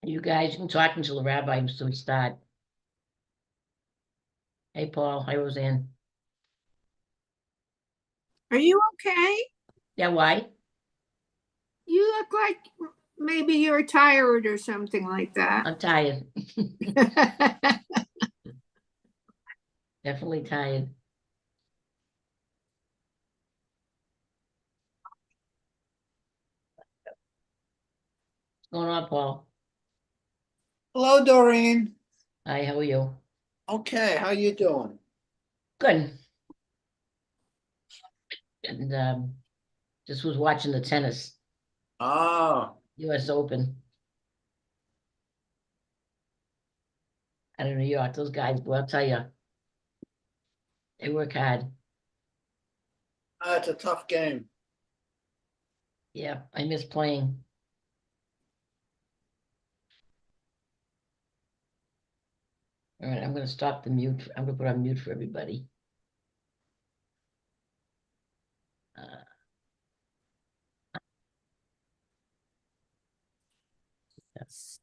You guys can talk until the rabbi until we start. Hey, Paul. Hi, Roseanne. Are you okay? Yeah, why? You look like maybe you're tired or something like that. I'm tired. Definitely tired. What's going on, Paul? Hello, Doreen. Hi, how are you? Okay, how you doing? Good. And just was watching the tennis, Ah, U.S. Open out of New York. Those guys, well, I'll tell you, they work hard. it's a tough game. Yeah, I miss playing. All right, I'm going to stop the mute. I'm going to put on mute for everybody. Uh, yes.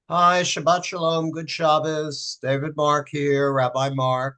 Hi, Shabbat Shalom, good Shabbos. David Mark here, Rabbi Mark.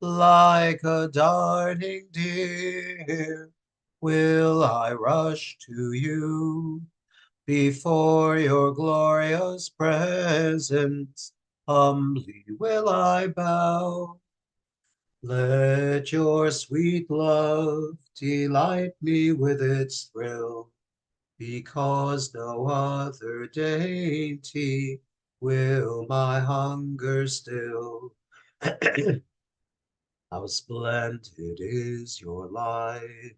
like a darting deer, will I rush to you. Before your glorious presence, humbly will I bow. Let your sweet love delight me with its thrill, because no other dainty will my hunger still. How splendid is your light,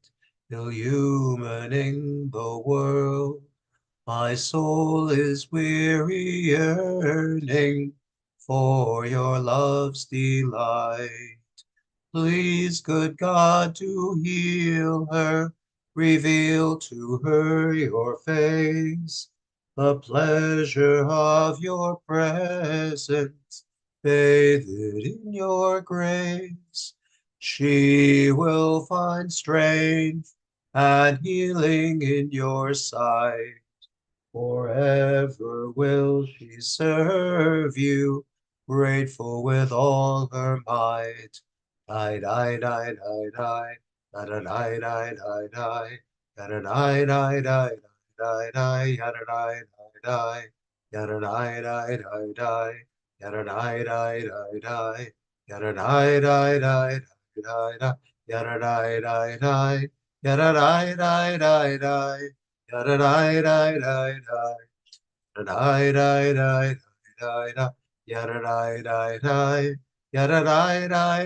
illumining the world. My soul is weary, yearning for your love's delight. Please, good God, to heal her, reveal to her your face, the pleasure of your presence, bathed in your grace. She will find strength and healing in your sight. Forever will she serve you, grateful with all her might. Die, die, die, die, die, da da die, die, die, die, da da die, die, die, die, die, yada die, die, die, yada die, die, die, die, yada die, die, die, die, yada die, die, die, die, die, yada die, die, die, yada die, die, die, die. Da da da da da da da da da da da yada da da da yada da da da da yada da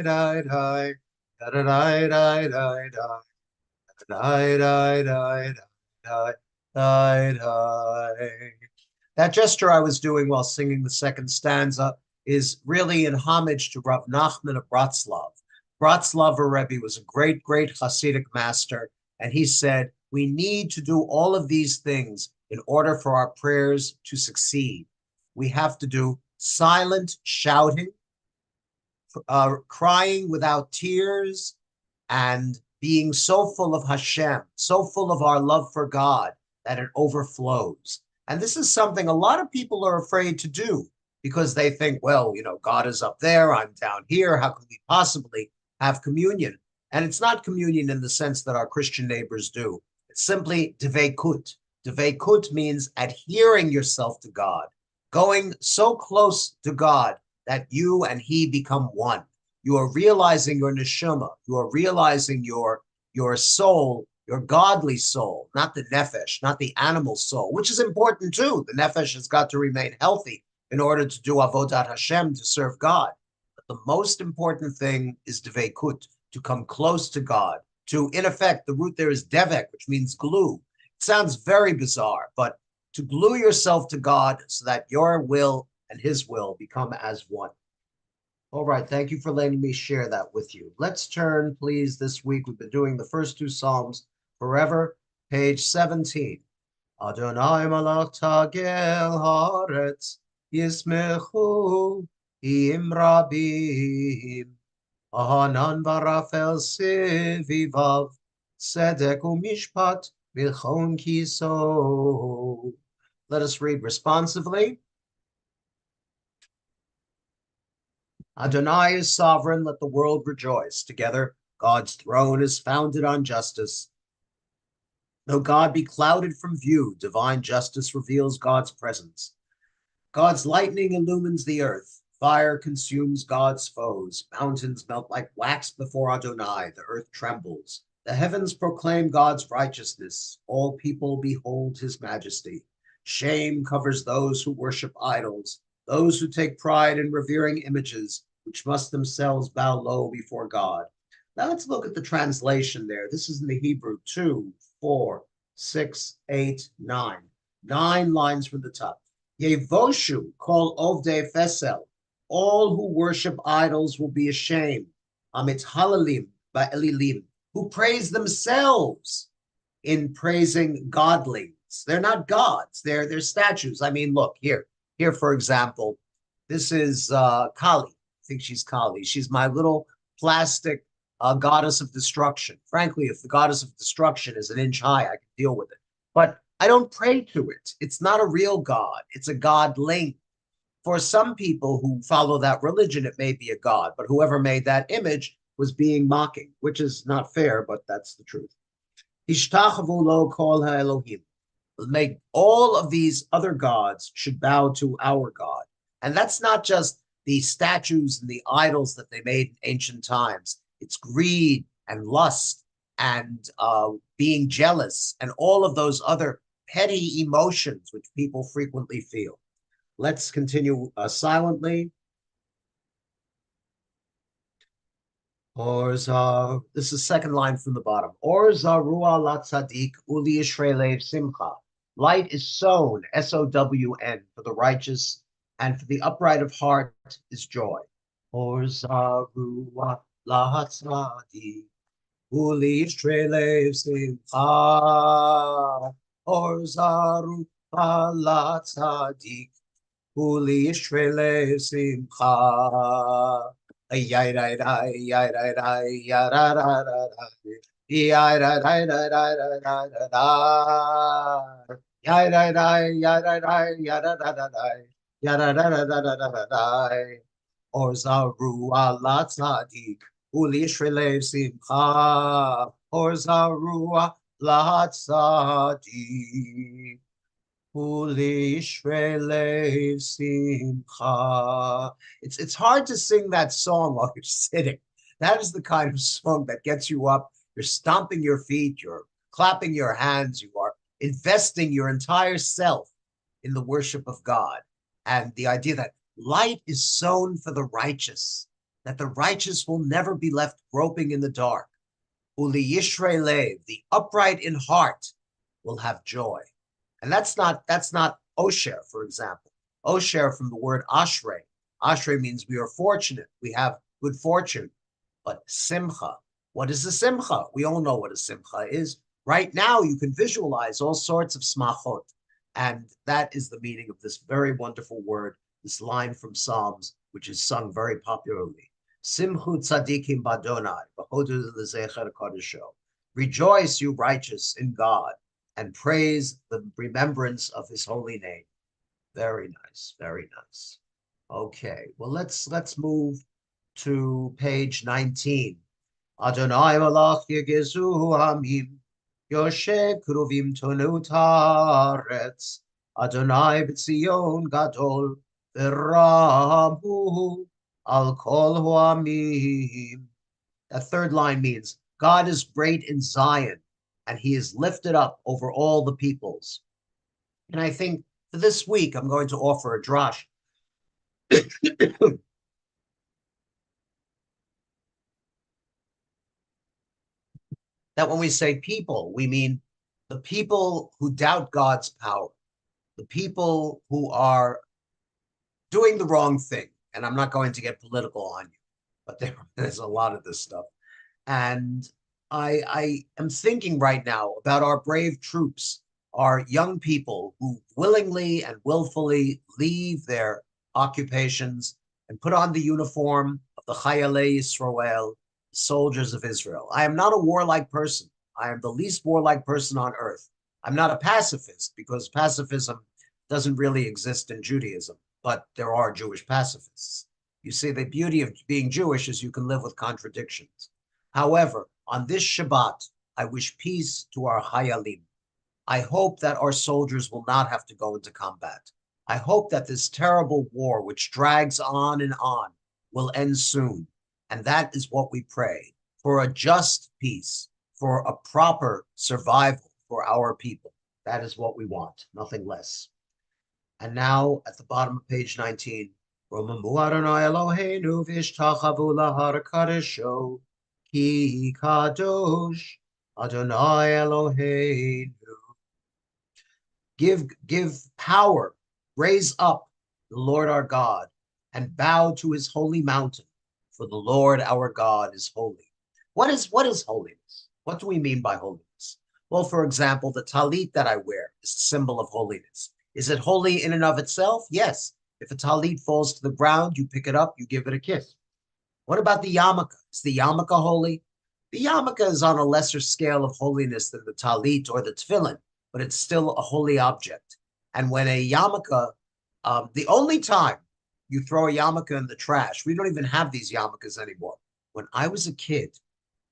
da da da da da da da da da. That gesture I was doing while singing the second stanza is really in homage to Rav Nachman of Bratslav. Bratslav Rebbe was a great, great Hasidic master, and he said, we need to do all of these things in order for our prayers to succeed. We have to do silent shouting, crying without tears, and being so full of Hashem, so full of our love for God that it overflows. And this is something a lot of people are afraid to do because they think, well, God is up there, I'm down here. How can we possibly have communion? And it's not communion in the sense that our Christian neighbors do. It's simply dveikut. Dveikut means adhering yourself to God, going so close to God that you and he become one. You are realizing your neshama. You are realizing your soul, your godly soul, not the nefesh, not the animal soul, which is important too. The nefesh has got to remain healthy in order to do avodat Hashem, to serve God. But the most important thing is dveikut, to come close to God, to, in effect, the root there is devek, which means glue. It sounds very bizarre, but to glue yourself to God so that your will and his will become as one. All right, thank you for letting me share that with you. Let's turn, please, this week. We've been doing the first two Psalms forever, page 17. Adonai malach tagel haaretz, yismechu im rabim, ahanan varafel sevivav, tzedek umishpat milchon kiso. Let us read responsively. Adonai is sovereign, let the world rejoice. Together, God's throne is founded on justice. Though God be clouded from view, divine justice reveals God's presence. God's lightning illumines the earth. Fire consumes God's foes. Mountains melt like wax before Adonai. The earth trembles. The heavens proclaim God's righteousness. All people behold his majesty. Shame covers those who worship idols, those who take pride in revering images, which must themselves bow low before God. Now let's look at the translation there. This is in the Hebrew 2, 4, 6, 8, 9. 9 lines from the top. Yevoshu kol ovdei fesel. All who worship idols will be ashamed. Amit halalim ba'elilim, who praise themselves in praising godlings. They're not gods. They're statues. I mean, look here. Here, for example, this is Kali. I think she's Kali. She's my little plastic goddess of destruction. Frankly, if the goddess of destruction is an inch high, I can deal with it. But I don't pray to it. It's not a real god. It's a godling. for some people who follow that religion, it may be a god, but whoever made that image was being mocking, which is not fair, but that's the truth. Ishtachavu lo kol ha'elohim. Make all of these other gods should bow to our God. And that's not just the statues and the idols that they made in ancient times. It's greed and lust and being jealous and all of those other petty emotions which people frequently feel. Let's continue silently. Orza, this is second line from the bottom. Orza ruah la tzadik uli yishrelev simcha. Light is sown, S-O-W-N, for the righteous, and for the upright of heart is joy. Orza ruah la tzadik uli yishrelev simcha. Orza ruah la tzadik uli yishrelev simcha. Ay ay ay ay ay ay ay ya ra ra ra ra ya ra ra ra ra ra ra ra ya ra ra ya ra ra ya ra ra ra ya ra ra ra ra ra ra ra or zaru ala tzadik uli shvelev simcha or zaru ala tzadik it's hard to sing that song while you're sitting. That is the kind of song that gets you up. You're stomping your feet, you're clapping your hands, you are investing your entire self in the worship of God. And the idea that light is sown for the righteous, that the righteous will never be left groping in the dark. Uli yishrei lev, the upright in heart, will have joy. And that's not Osher, for example. Osher from the word Ashrei. Ashrei means we are fortunate. We have good fortune. But Simcha, what is a Simcha? We all know what a Simcha is. Right now, you can visualize all sorts of smachot. And that is the meaning of this very wonderful word, this line from Psalms, which is sung very popularly. Simchu tzadikim badonai, v'hodu l'zecher kodesho. Rejoice, you righteous, in God, and praise the remembrance of his holy name. Very nice, very nice. Okay, well, let's move to page 19. Adonai malach yegezu hamim, Yoshe kruvim tonu taretz, Adonai b'tzion gadol, v'ramu al kol hoamim. That third line means, God is great in Zion, and he is lifted up over all the peoples. And I think for this week, I'm going to offer a drash. That when we say people, we mean the people who doubt God's power, the people who are doing the wrong thing. And I'm not going to get political on you, but there's a lot of this stuff. And I am thinking right now about our brave troops, our young people who willingly and willfully leave their occupations and put on the uniform of the Chayalei Yisrael, soldiers of Israel. I am not a warlike person. I am the least warlike person on earth. I'm not a pacifist because pacifism doesn't really exist in Judaism, but there are Jewish pacifists. You see, the beauty of being Jewish is you can live with contradictions. However, on this Shabbat, I wish peace to our Hayalim. I hope that our soldiers will not have to go into combat. I hope that this terrible war, which drags on and on, will end soon. And that is what we pray, for a just peace, for a proper survival for our people. That is what we want, nothing less. And now, at the bottom of page 19, Romamu Adonai Eloheinu v'ishtachavu lahar kadesho, ki kadosh Adonai Eloheinu. Give power, raise up the Lord our God, and bow to his holy mountain, for the Lord our God is holy. What is holiness? What do we mean by holiness? Well, for example, the talit that I wear is a symbol of holiness. Is it holy in and of itself? Yes. If a talit falls to the ground, you pick it up, you give it a kiss. What about the yarmulke? Is the yarmulke holy? The yarmulke is on a lesser scale of holiness than the talit or the tefillin, but it's still a holy object. And when a yarmulke, the only time you throw a yarmulke in the trash. We don't even have these yarmulkes anymore. When I was a kid,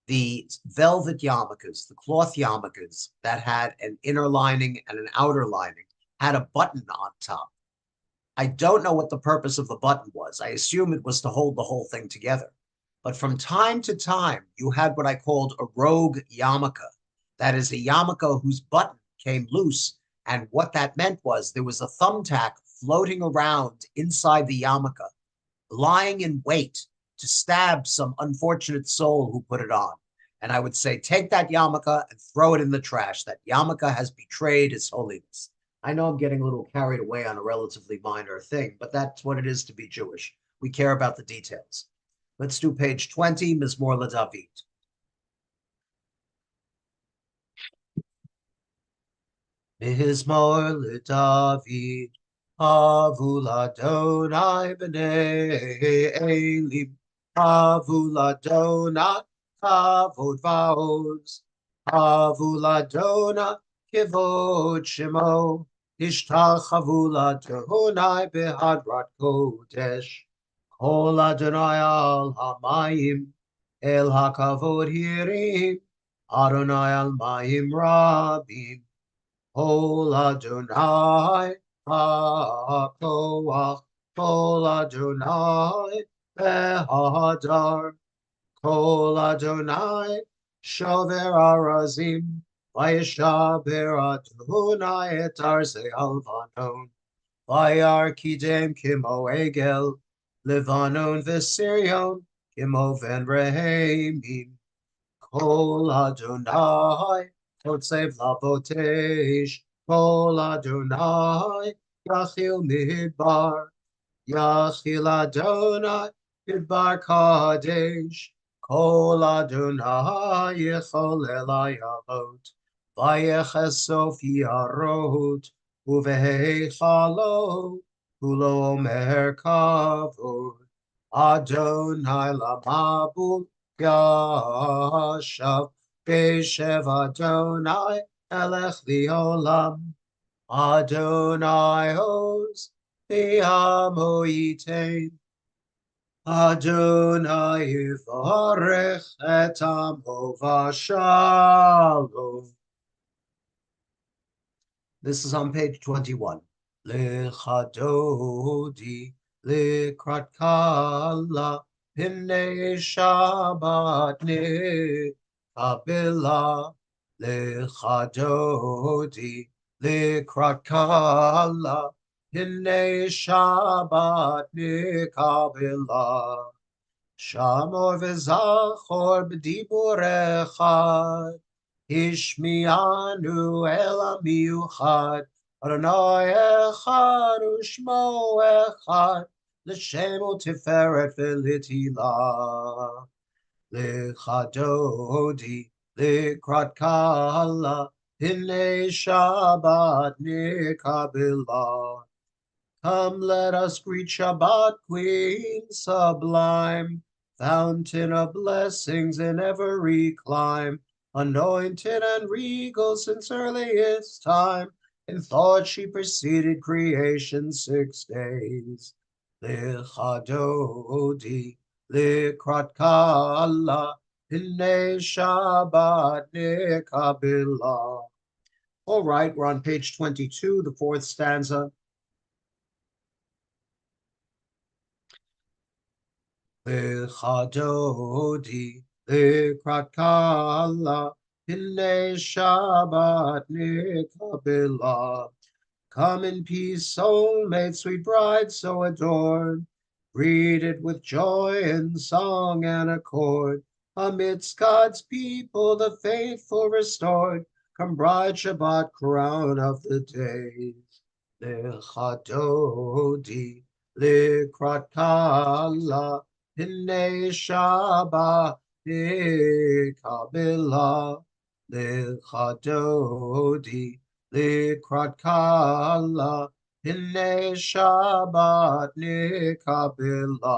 the velvet yarmulkes, the cloth yarmulkes that had an inner lining and an outer lining, had a button on top. I don't know what the purpose of the button was. I assume it was to hold the whole thing together. But from time to time, you had what I called a rogue yarmulke. That is a yarmulke whose button came loose. And what that meant was there was a thumbtack floating around inside the yarmulke, lying in wait to stab some unfortunate soul who put it on. And I would say, take that yarmulke and throw it in the trash. That yarmulke has betrayed its holiness. I know I'm getting a little carried away on a relatively minor thing, but that's what it is to be Jewish. We care about the details. Let's do page 20, Mizmor LeDavid. Mizmor LeDavid, Havul Adonai b'nei Elim, Havul Adonai kavod va'oz, Havul Adonai kivod shemo, Ishtachavu l'Adonai behadrat kodesh, Kol Adonai al hamayim, El hakavod hirim, Adonai al mayim rabim, Kol Adonai hakoach, Kol Adonai behadar, Kol Adonai shover arazim, Vayishaber Adonai et arzei alvanon, Vayarkidem kimo egel, Levanon v'Sirion, kimo ven rehemim, Kol Adonai totsev labotesh, Kol Adonai yachil midbar, Yachil Adonai midbar kadesh, Kol Adonai yechol elayavot, Vayechesof yarot, Uvehechalo, Kulo omer kavod, Adonai lamabul yashav, Beshev Adonai elech liolam, Adonai hoz, Amo yitain, Adonai yivarech et amo v'shalom. This is on page 21. Lechadodi, lekrat kala, Pnei Shabbat nekabila. Lechadodi, lekrat kala, Pnei Shabbat nekabila. Shamor v'zachor b'dibur echad, Ishmianu el amiuchad, Adonai echad u'shmo echad, L'shem u'tiferet v'litila. L'chadodi, l'krat kala, Hinei Shabbat nikabila. Come, let us greet Shabbat, Queen sublime, fountain of blessings in every clime, anointed and regal since earliest time. In thought she preceded creation 6 days. Lichadodi, likrat kala, Hinei Shabbat nikabila. All right, we're on page 22, the 4th stanza. Lichadodi, likrat kala, Hinei Shabbat nikabila. Come in peace, soulmate, sweet bride so adored, greeted with joy and song and accord. Amidst God's people, the faithful restored, come bride Shabbat, crown of the days. Lichadodi, likrat kala, Hinei Shabbat nikabila. Lichadodi, likrat kala, Hinei Shabbat nikabila.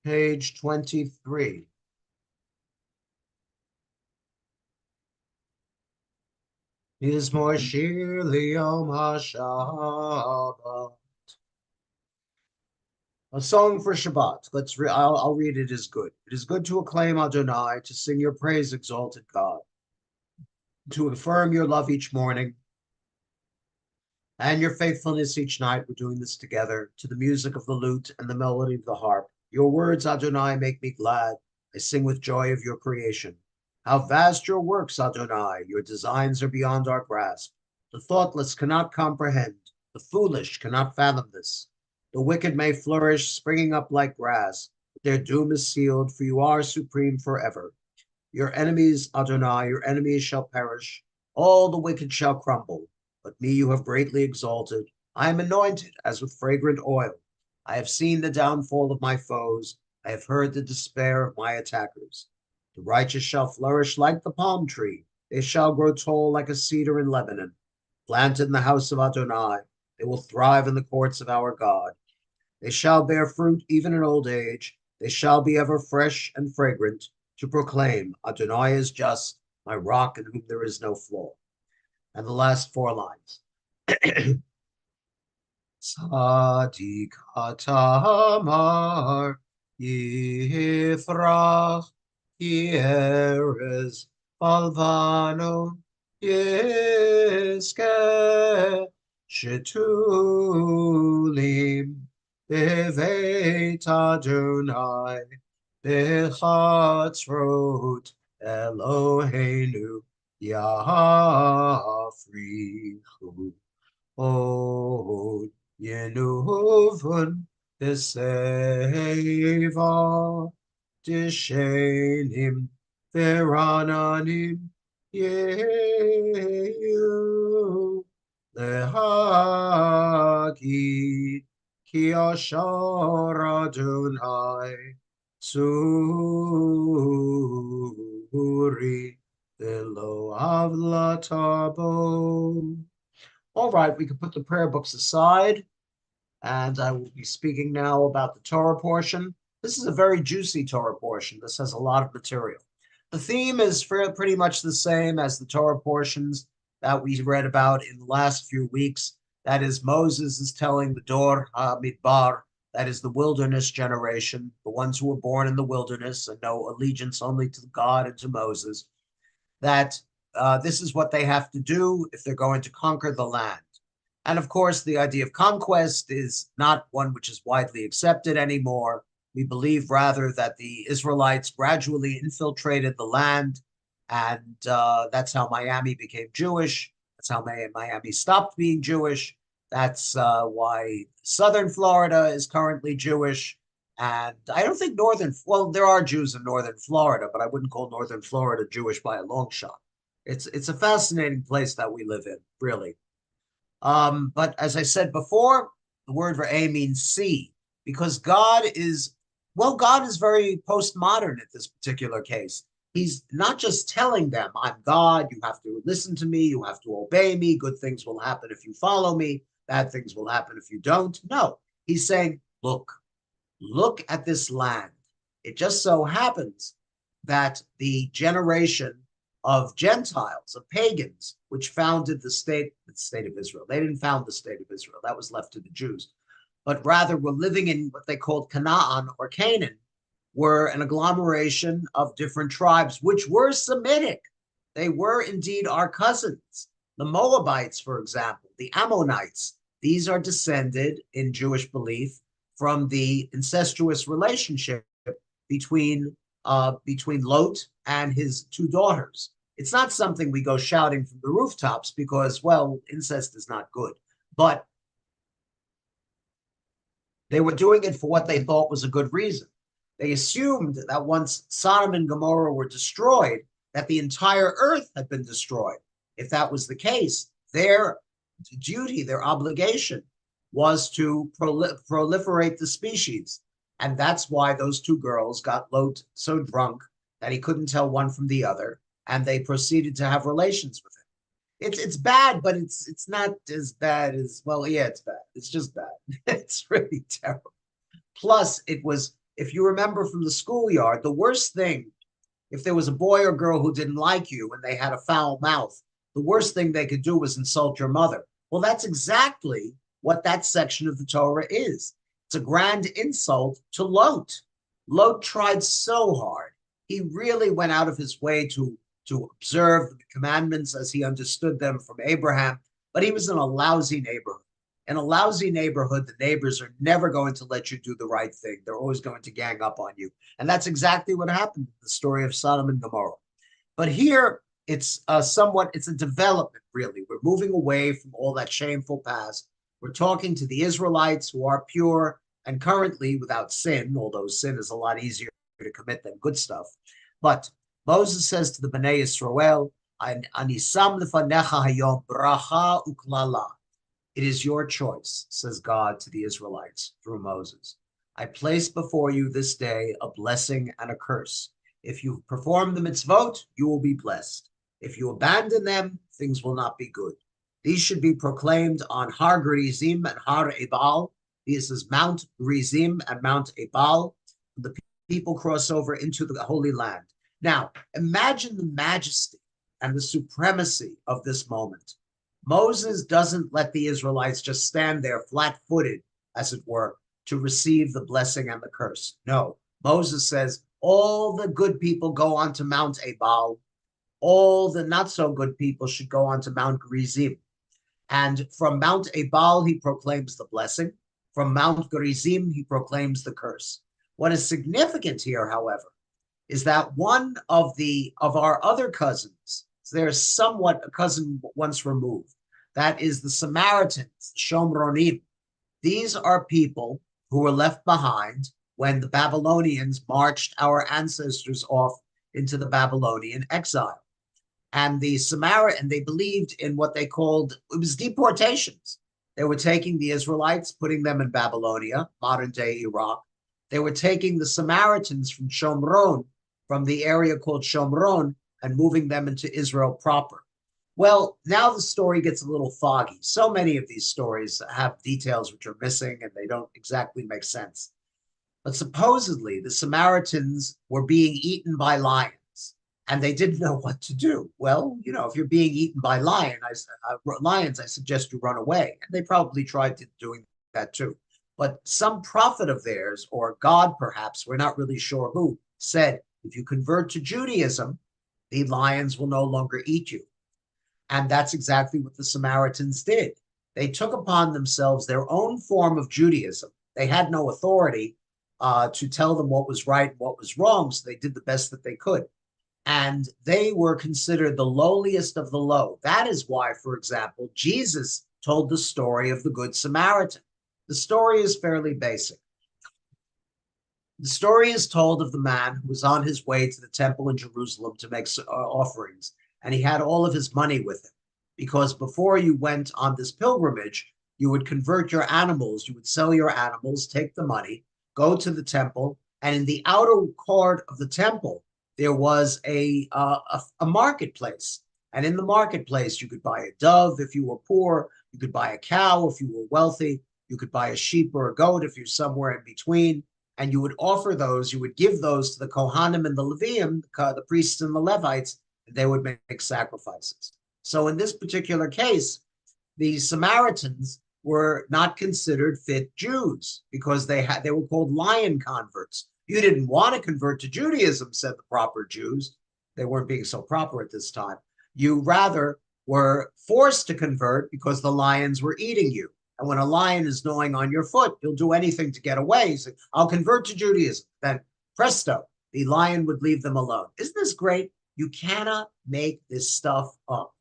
Page 23. Mizmor shir liyom haShabbat. A song for Shabbat. I'll read it as good. It is good to acclaim Adonai, to sing your praise, exalted God, to affirm your love each morning and your faithfulness each night. We're doing this together to the music of the lute and the melody of the harp. Your words, Adonai, make me glad. I sing with joy of your creation. How vast your works, Adonai. Your designs are beyond our grasp. The thoughtless cannot comprehend. The foolish cannot fathom this. The wicked may flourish, springing up like grass, but their doom is sealed, for you are supreme forever. Your enemies, Adonai, your enemies shall perish. All the wicked shall crumble. But me you have greatly exalted. I am anointed as with fragrant oil. I have seen the downfall of my foes. I have heard the despair of my attackers. The righteous shall flourish like the palm tree. They shall grow tall like a cedar in Lebanon. Planted in the house of Adonai, they will thrive in the courts of our God. They shall bear fruit even in old age. They shall be ever fresh and fragrant, to proclaim Adonai is just, my rock in whom there is no flaw. And the last 4 lines. Tzadik Tamar Yifrach Yerez Balvano Yiske Shetulim Beveit Adonai Bechatzrot Eloheinu Yafrichu Od Yenuvun Beseva Dishenim Verananim Yehu Lehagid Ki Ashar Adonai Suri Velo Avlatabo. All right, we can put the prayer books aside, and I will be speaking now about the Torah portion. This is a very juicy Torah portion. This has a lot of material. The theme is pretty much the same as the Torah portions that we read about in the last few weeks. That is, Moses is telling the Dor HaMidbar, that is the wilderness generation, the ones who were born in the wilderness and know allegiance only to God and to Moses, that this is what they have to do if they're going to conquer the land. And of course, the idea of conquest is not one which is widely accepted anymore. We believe rather that the Israelites gradually infiltrated the land, and that's how Miami became Jewish. That's how Miami stopped being Jewish. That's why southern Florida is currently Jewish. And I don't think there are Jews in northern Florida, but I wouldn't call northern Florida Jewish by a long shot. It's a fascinating place that we live in, really. But as I said before, the word for A means see, because God is very postmodern at this particular case. He's not just telling them, I'm God, you have to listen to me, you have to obey me, good things will happen if you follow me, bad things will happen if you don't. No, he's saying, look at this land. It just so happens that the generation of Gentiles, of pagans, which founded the state of Israel. They didn't found the state of Israel. That was left to the Jews. But rather were living in what they called Canaan or Canaan, were an agglomeration of different tribes, which were Semitic. They were indeed our cousins. The Moabites, for example, the Ammonites, these are descended in Jewish belief from the incestuous relationship between Lot and his 2 daughters. It's not something we go shouting from the rooftops because, well, incest is not good. But they were doing it for what they thought was a good reason. They assumed that once Sodom and Gomorrah were destroyed, that the entire earth had been destroyed. If that was the case, their duty, their obligation was to proliferate the species. And that's why those 2 girls got Lot so drunk that he couldn't tell one from the other, and they proceeded to have relations with him. It's bad, but it's not as bad as, well, yeah, it's bad. It's just bad. It's really terrible. Plus, it was, if you remember from the schoolyard, the worst thing, if there was a boy or girl who didn't like you and they had a foul mouth, the worst thing they could do was insult your mother. Well, that's exactly what that section of the Torah is, It's a grand insult to Lot. Lot tried so hard. He really went out of his way to observe the commandments as he understood them from Abraham, but he was in a lousy neighborhood. In a lousy neighborhood, the neighbors are never going to let you do the right thing. They're always going to gang up on you. And that's exactly what happened in the story of Sodom and Gomorrah. But here, it's it's a development, really. We're moving away from all that shameful past. We're talking to the Israelites who are pure and currently without sin, although sin is a lot easier to commit than good stuff. But Moses says to the Bnei Yisrael, Ani sam lefanecha hayom bracha uklala. It is your choice, says God to the Israelites through Moses. I place before you this day a blessing and a curse. If you perform the mitzvot, you will be blessed. If you abandon them, things will not be good. These should be proclaimed on Har Gerizim and Har Ebal. This is Mount Gerizim and Mount Ebal. The people cross over into the Holy Land. Now, imagine the majesty and the supremacy of this moment. Moses doesn't let the Israelites just stand there flat-footed, as it were, to receive the blessing and the curse. No, Moses says, all the good people go on to Mount Ebal. All the not-so-good people should go on to Mount Gerizim. And from Mount Ebal, he proclaims the blessing. From Mount Gerizim, he proclaims the curse. What is significant here, however, is that one of our other cousins, there's somewhat a cousin once removed, that is the Samaritans, the Shomronim. These are people who were left behind when the Babylonians marched our ancestors off into the Babylonian exile. And they believed in what they called, it was deportations. They were taking the Israelites, putting them in Babylonia, modern-day Iraq. They were taking the Samaritans from Shomron, from the area called Shomron, and moving them into Israel proper. Well, now the story gets a little foggy. So many of these stories have details which are missing and they don't exactly make sense. But supposedly the Samaritans were being eaten by lions and they didn't know what to do. Well, if you're being eaten by lions, I suggest you run away. And they probably tried doing that too. But some prophet of theirs, or God perhaps, we're not really sure who, said, if you convert to Judaism, the lions will no longer eat you. And that's exactly what the Samaritans did. They took upon themselves their own form of Judaism. They had no authority to tell them what was right and what was wrong, so they did the best that they could. And they were considered the lowliest of the low. That is why, for example, Jesus told the story of the Good Samaritan. The story is fairly basic. The story is told of the man who was on his way to the temple in Jerusalem to make offerings, and he had all of his money with him. Because before you went on this pilgrimage, you would convert your animals, you would sell your animals, take the money, go to the temple, and in the outer court of the temple, there was a marketplace. And in the marketplace, you could buy a dove if you were poor, you could buy a cow if you were wealthy, you could buy a sheep or a goat if you're somewhere in between, and you would offer those, you would give those to the Kohanim and the Leviim, the priests and the Levites, and they would make sacrifices. So in this particular case, the Samaritans were not considered fit Jews because they were called lion converts. You didn't want to convert to Judaism, said the proper Jews. They weren't being so proper at this time. You rather were forced to convert because the lions were eating you. And when a lion is gnawing on your foot, you'll do anything to get away. You say, I'll convert to Judaism. Then presto, the lion would leave them alone. Isn't this great? You cannot make this stuff up.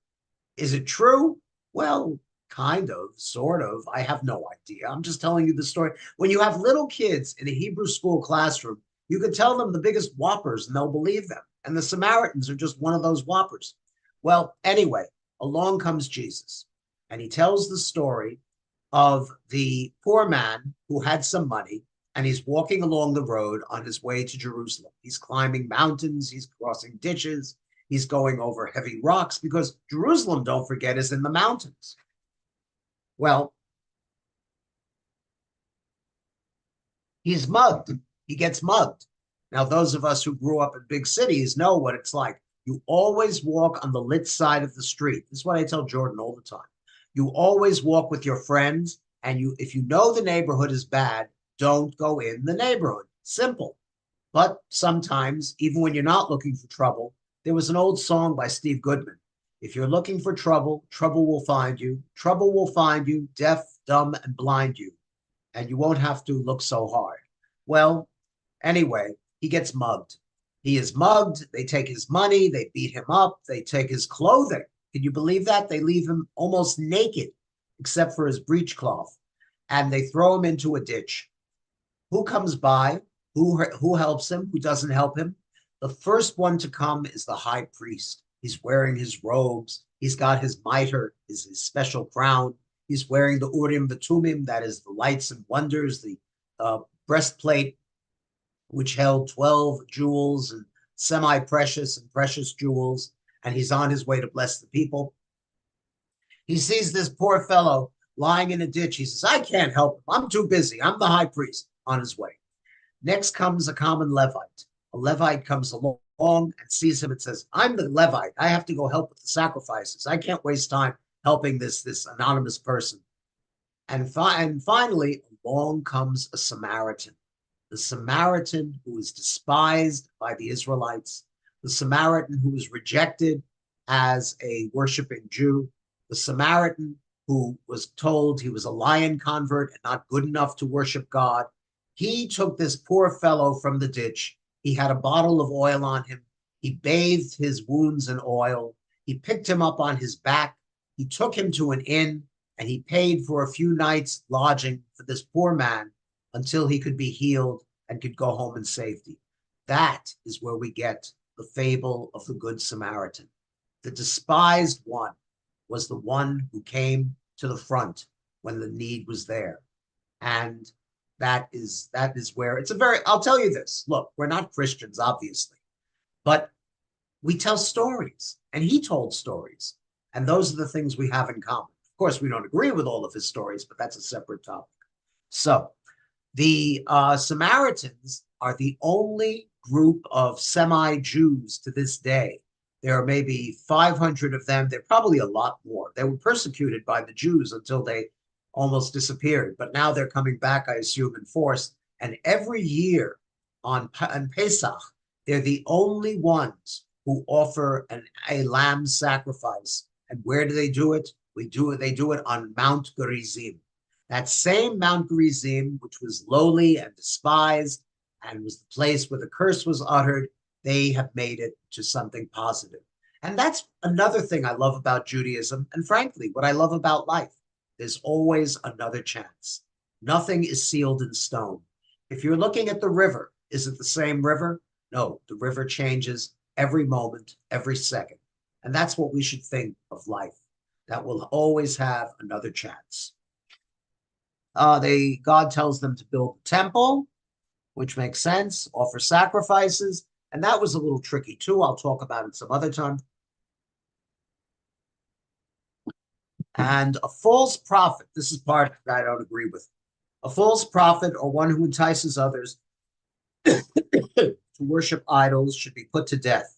Is it true? Well, kind of, sort of. I have no idea. I'm just telling you the story. When you have little kids in a Hebrew school classroom, you could tell them the biggest whoppers and they'll believe them. And the Samaritans are just one of those whoppers. Well, anyway, along comes Jesus. And he tells the story of the poor man who had some money, and he's walking along the road on his way to Jerusalem. He's climbing mountains, he's crossing ditches, he's going over heavy rocks, because Jerusalem, don't forget, is in the mountains. Well, he's mugged. He gets mugged. Now, those of us who grew up in big cities know what it's like. You always walk on the lit side of the street. This is what I tell Jordan all the time. You always walk with your friends, and if you know the neighborhood is bad, don't go in the neighborhood. Simple. But sometimes, even when you're not looking for trouble, there was an old song by Steve Goodman. If you're looking for trouble, trouble will find you. Trouble will find you, deaf, dumb, and blind you. And you won't have to look so hard. Well, anyway, he gets mugged. He is mugged. They take his money. They beat him up. They take his clothing. Can you believe that? They leave him almost naked, except for his breechcloth. And they throw him into a ditch. Who comes by? Who helps him? Who doesn't help him? The first one to come is the high priest. He's wearing his robes. He's got his mitre, his special crown. He's wearing the Urim V'Tumim, that is the lights and wonders, the breastplate, which held 12 jewels and semi-precious and precious jewels. And he's on his way to bless the people. He sees this poor fellow lying in a ditch. He says, I can't help him. I'm too busy. I'm the high priest. On his way. Next comes a common Levite. A Levite comes along and sees him and says, I'm the Levite. I have to go help with the sacrifices. I can't waste time helping this anonymous person. And finally, along comes a Samaritan. The Samaritan who is despised by the Israelites. The Samaritan who is rejected as a worshiping Jew. The Samaritan who was told he was a lion convert and not good enough to worship God. He took this poor fellow from the ditch. He had a bottle of oil on him. He bathed his wounds in oil. He picked him up on his back. He took him to an inn, and he paid for a few nights' lodging for this poor man until he could be healed and could go home in safety. That is where we get the fable of the Good Samaritan. The despised one was the one who came to the front when the need was there. And that is where it's I'll tell you this. Look, we're not Christians, obviously, but we tell stories, and he told stories. And those are the things we have in common. Of course, we don't agree with all of his stories, but that's a separate topic. So the Samaritans are the only group of semi-Jews to this day. There are maybe 500 of them. There are probably a lot more. They were persecuted by the Jews until they almost disappeared, but now they're coming back, I assume, in force. And every year on Pesach, they're the only ones who offer a lamb sacrifice. And where do they do it? They do it on Mount Gerizim. That same Mount Gerizim, which was lowly and despised and was the place where the curse was uttered, they have made it to something positive. And that's another thing I love about Judaism, and frankly, what I love about life. There's always another chance. Nothing is sealed in stone. If you're looking at the river, is it the same river? No, the river changes every moment, every second. And that's what we should think of life, that we'll always have another chance. God tells them to build a temple, which makes sense, offer sacrifices. And that was a little tricky too. I'll talk about it some other time. And a false prophet, this is part that I don't agree with. A false prophet, or one who entices others to worship idols, should be put to death.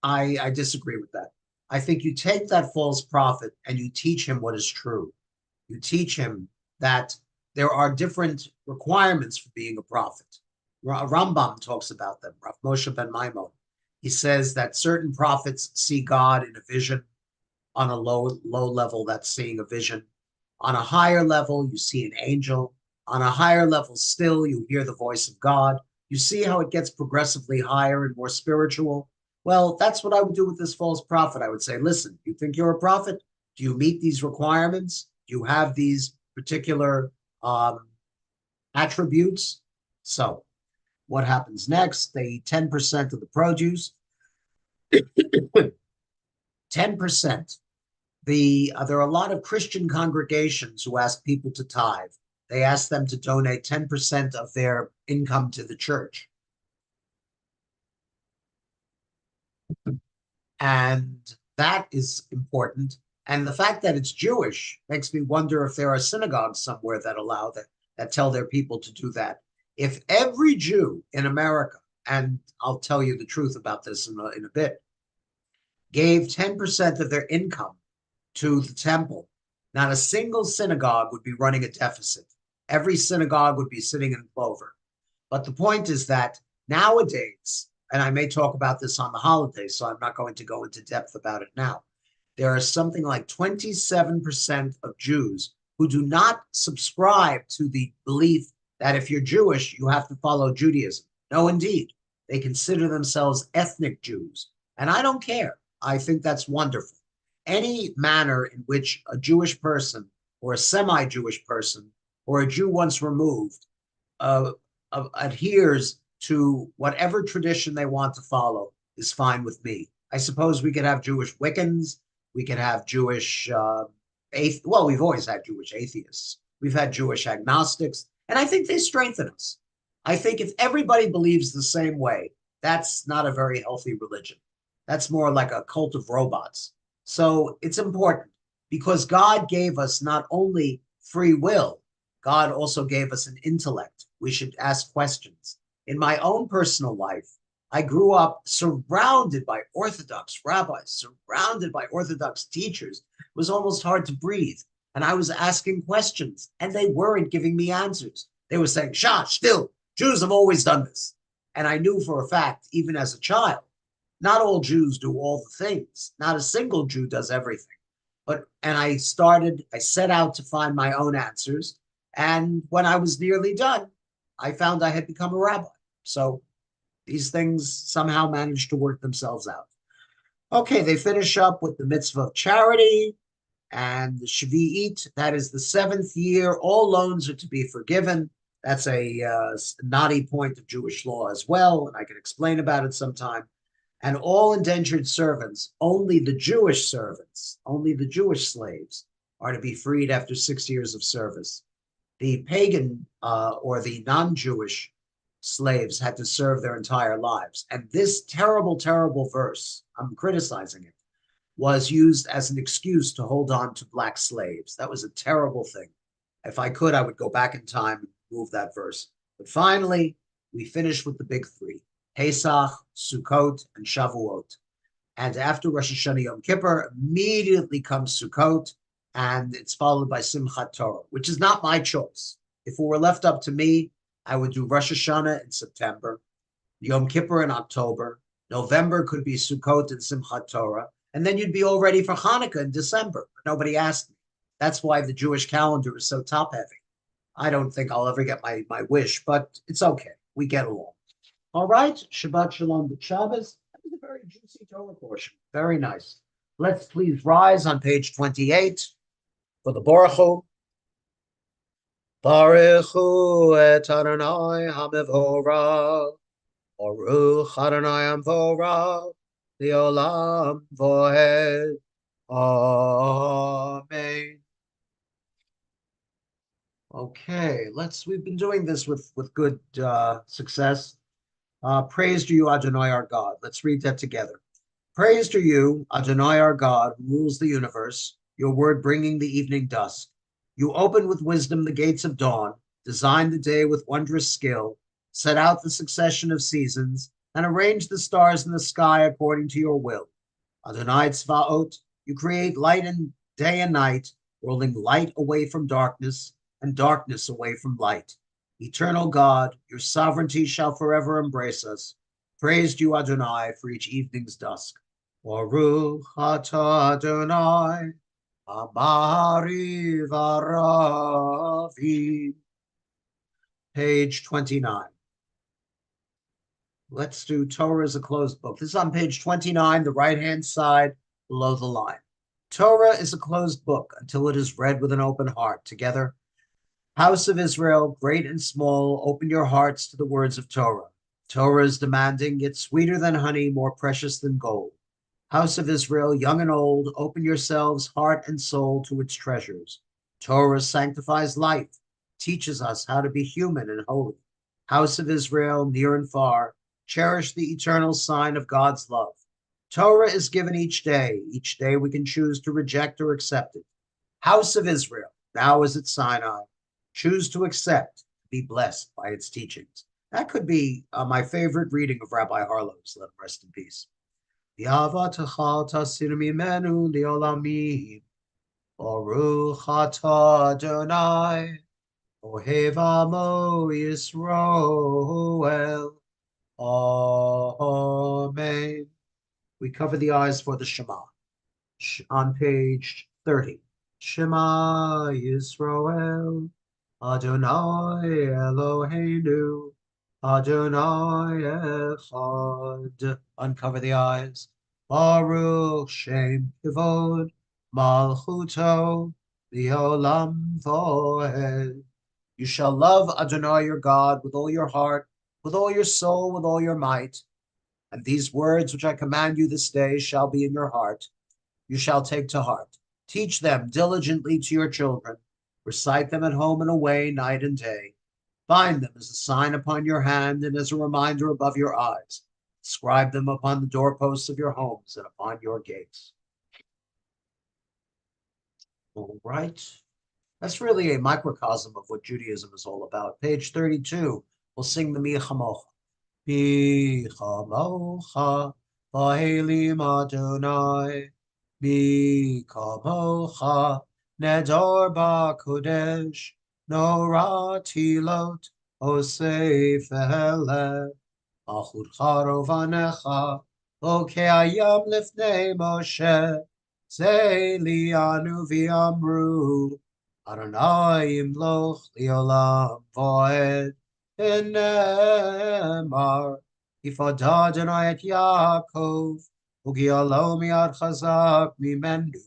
I disagree with that. I think you take that false prophet and you teach him what is true. You teach him that there are different requirements for being a prophet. Rambam talks about them, Rav Moshe ben Maimon. He says that certain prophets see God in a vision. On a low level, that's seeing a vision. On a higher level, you see an angel. On a higher level still, you hear the voice of God. You see how it gets progressively higher and more spiritual? Well, that's what I would do with this false prophet. I would say, listen, you think you're a prophet? Do you meet these requirements? Do you have these particular attributes? So what happens next? They eat 10% of the produce. 10%. There are a lot of Christian congregations who ask people to tithe. They ask them to donate 10% of their income to the church. And that is important. And the fact that it's Jewish makes me wonder if there are synagogues somewhere that allow that tell their people to do that. If every Jew in America, and I'll tell you the truth about this in a bit, gave 10% of their income to the temple, not a single synagogue would be running a deficit. Every synagogue would be sitting in clover. But the point is that nowadays, and I may talk about this on the holidays, so I'm not going to go into depth about it now. There are something like 27% of Jews who do not subscribe to the belief that if you're Jewish, you have to follow Judaism. No, indeed. They consider themselves ethnic Jews. And I don't care. I think that's wonderful. Any manner in which a Jewish person or a semi-Jewish person or a Jew once removed adheres to whatever tradition they want to follow is fine with me. I suppose we could have Jewish Wiccans. We could have Jewish, well, we've always had Jewish atheists. We've had Jewish agnostics, and I think they strengthen us. I think if everybody believes the same way, that's not a very healthy religion. That's more like a cult of robots. So it's important because God gave us not only free will, God also gave us an intellect. We should ask questions. In my own personal life, I grew up surrounded by Orthodox rabbis, surrounded by Orthodox teachers. It was almost hard to breathe. And I was asking questions, and they weren't giving me answers. They were saying, Shah, still, Jews have always done this. And I knew for a fact, even as a child, not all Jews do all the things. Not a single Jew does everything. And I set out to find my own answers. And when I was nearly done, I found I had become a rabbi. So these things somehow managed to work themselves out. Okay, they finish up with the mitzvah of charity and the Shvi'it. That is the seventh year. All loans are to be forgiven. That's a knotty point of Jewish law as well, and I can explain about it sometime. And all indentured servants, only the Jewish servants, only the Jewish slaves are to be freed after 6 years of service. The pagan or the non-Jewish slaves had to serve their entire lives. And this terrible, terrible verse, I'm criticizing it, was used as an excuse to hold on to black slaves. That was a terrible thing. If I could, I would go back in time and move that verse. But finally, we finish with the big three, Pesach, Sukkot, and Shavuot. And after Rosh Hashanah Yom Kippur, immediately comes Sukkot, and it's followed by Simchat Torah, which is not my choice. If it were left up to me, I would do Rosh Hashanah in September, Yom Kippur in October, November could be Sukkot and Simchat Torah, and then you'd be all ready for Hanukkah in December. But nobody asked me. That's why the Jewish calendar is so top-heavy. I don't think I'll ever get my wish, but it's okay. We get along. All right, Shabbat Shalom B'Shabbos. That was a very juicy Torah portion. Very nice. Let's please rise on page 28 for the Baruch Hu. Baruch Hu et Adonai HaMevorach, Baruch Adonai HaMevorach, Leolam Voed. Amen. Okay, we've been doing this with good success. Praise to you, Adonai, our God. Let's read that together. Praise to you, Adonai, our God, who rules the universe, your word bringing the evening dusk. You opened with wisdom the gates of dawn, designed the day with wondrous skill, set out the succession of seasons, and arranged the stars in the sky according to your will. Adonai Tzvaot, you create light and day and night, rolling light away from darkness and darkness away from light. Eternal God, your sovereignty shall forever embrace us. Praised you, Adonai, for each evening's dusk. Baruch atah Adonai, Amari v'aravi. Page 29. Let's do Torah as a closed book. This is on page 29, the right-hand side below the line. Torah is a closed book until it is read with an open heart. Together, House of Israel, great and small, open your hearts to the words of Torah. Torah is demanding, yet sweeter than honey, more precious than gold. House of Israel, young and old, open yourselves, heart and soul, to its treasures. Torah sanctifies life, teaches us how to be human and holy. House of Israel, near and far, cherish the eternal sign of God's love. Torah is given each day. Each day we can choose to reject or accept it. House of Israel, now is at Sinai, choose to accept, be blessed by its teachings. That could be my favorite reading of Rabbi Harlow's. Let him rest in peace. Baruch atah Adonai Ohev Amo Yisroel. Amen. We cover the eyes for the Shema. On page 30. Shema Yisroel, Adonai Eloheinu, Adonai Echad. Uncover the eyes. Baruch Shem Kivod, Malchuto, Leolam Voed. You shall love Adonai your God with all your heart, with all your soul, with all your might. And these words which I command you this day shall be in your heart. You shall take to heart. Teach them diligently to your children. Recite them at home and away, night and day. Bind them as a sign upon your hand and as a reminder above your eyes. Inscribe them upon the doorposts of your homes and upon your gates. All right. That's really a microcosm of what Judaism is all about. Page 32, we'll sing the Mi Chamocha. Mi Chamocha, Vahelim Adonai. Mi Kamocha, Nedor Bakodesh, Nora Tilot, Osef Ele, Achud Charovanecha, Okeayam Lifnei Moshe, Zelianu Viamru, Adonai Imloch Liolam Voed, Enemar, Ifada Adonai et Yaakov, Ugialo miad chazak mimenu,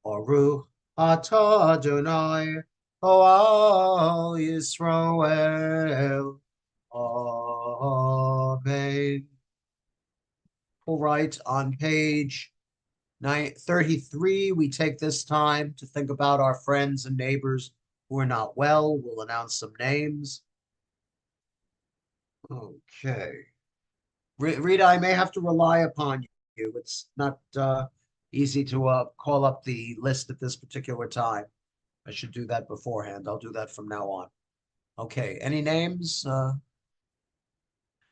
Baruch atah Adonai, Oal Yisrael. Amen. All right, on page 33, we take this time to think about our friends and neighbors who are not well. We'll announce some names. Okay. Rita, I may have to rely upon you. It's not easy to call up the list at this particular time. I should do that beforehand. I'll do that from now on. Okay, any names?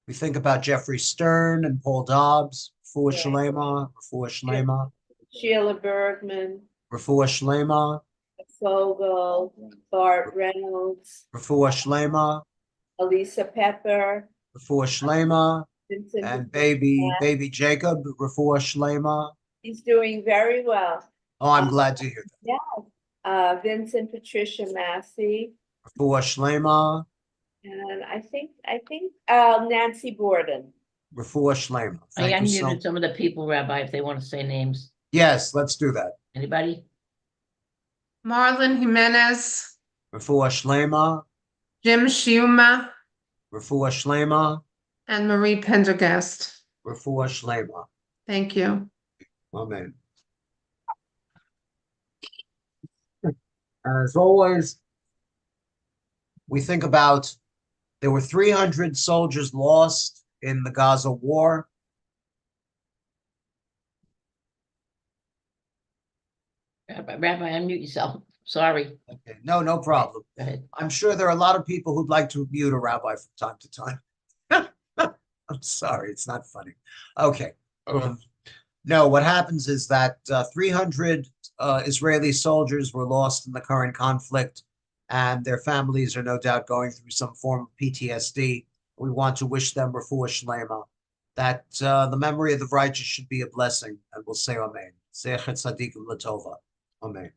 We think about Jeffrey Stern and Paul Dobbs, Refuah Yeah. Shlema, Refuah Shlema, Sheila Bergman, Refuah Shlema, Fogel, Bart Reynolds, Refuah Shlema, Elisa Pepper, Refuah Shlema, Vincent. and baby Jacob, Refuah Shlema. He's doing very well. Oh, I'm glad to hear that. Vincent Patricia Massey, Refuah Shlema, and I think Nancy Borden. Refuah Shlema. I Thank you so unmuted some of the people, Rabbi, if they want to say names. Yes, let's do that. Anybody? Marlon Jimenez, Refuah Shlema, Jim Shiuma, Refuah Shlema, and Marie Pendergast. Refuah Shlema. Thank you. Amen. As always, we think about there were 300 soldiers lost in the Gaza war. Rabbi, unmute yourself. Sorry. Okay, no problem. Go ahead. I'm sure there are a lot of people who'd like to mute a rabbi from time to time. I'm sorry, it's not funny. Okay. No, what happens is that 300 Israeli soldiers were lost in the current conflict, and their families are no doubt going through some form of PTSD. We want to wish them refuah shlema, that the memory of the righteous should be a blessing, and we'll say amen. Zecher tzadikim l'tova. Amen.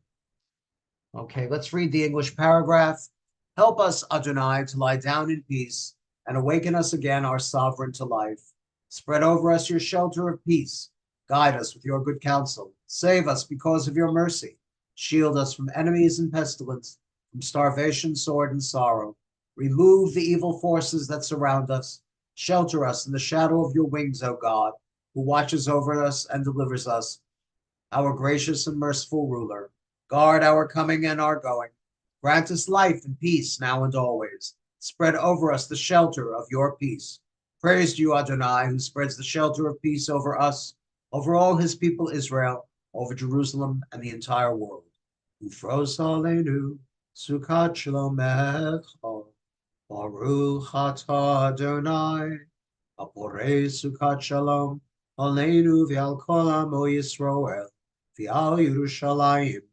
Okay, let's read the English paragraph. Help us, Adonai, to lie down in peace and awaken us again, our sovereign, to life. Spread over us your shelter of peace. Guide us with your good counsel. Save us because of your mercy. Shield us from enemies and pestilence, from starvation, sword, and sorrow. Remove the evil forces that surround us. Shelter us in the shadow of your wings, O God, who watches over us and delivers us. Our gracious and merciful ruler, guard our coming and our going. Grant us life and peace now and always. Spread over us the shelter of your peace. Praise to you, Adonai, who spreads the shelter of peace over us, over all his people Israel, over Jerusalem and the entire world. Ufros aleinu, sukat shlomecha, baruch atah Adonai, aporei sukat shalom, aleinu v'al kol amo Yisroel, v'al Yerushalayim,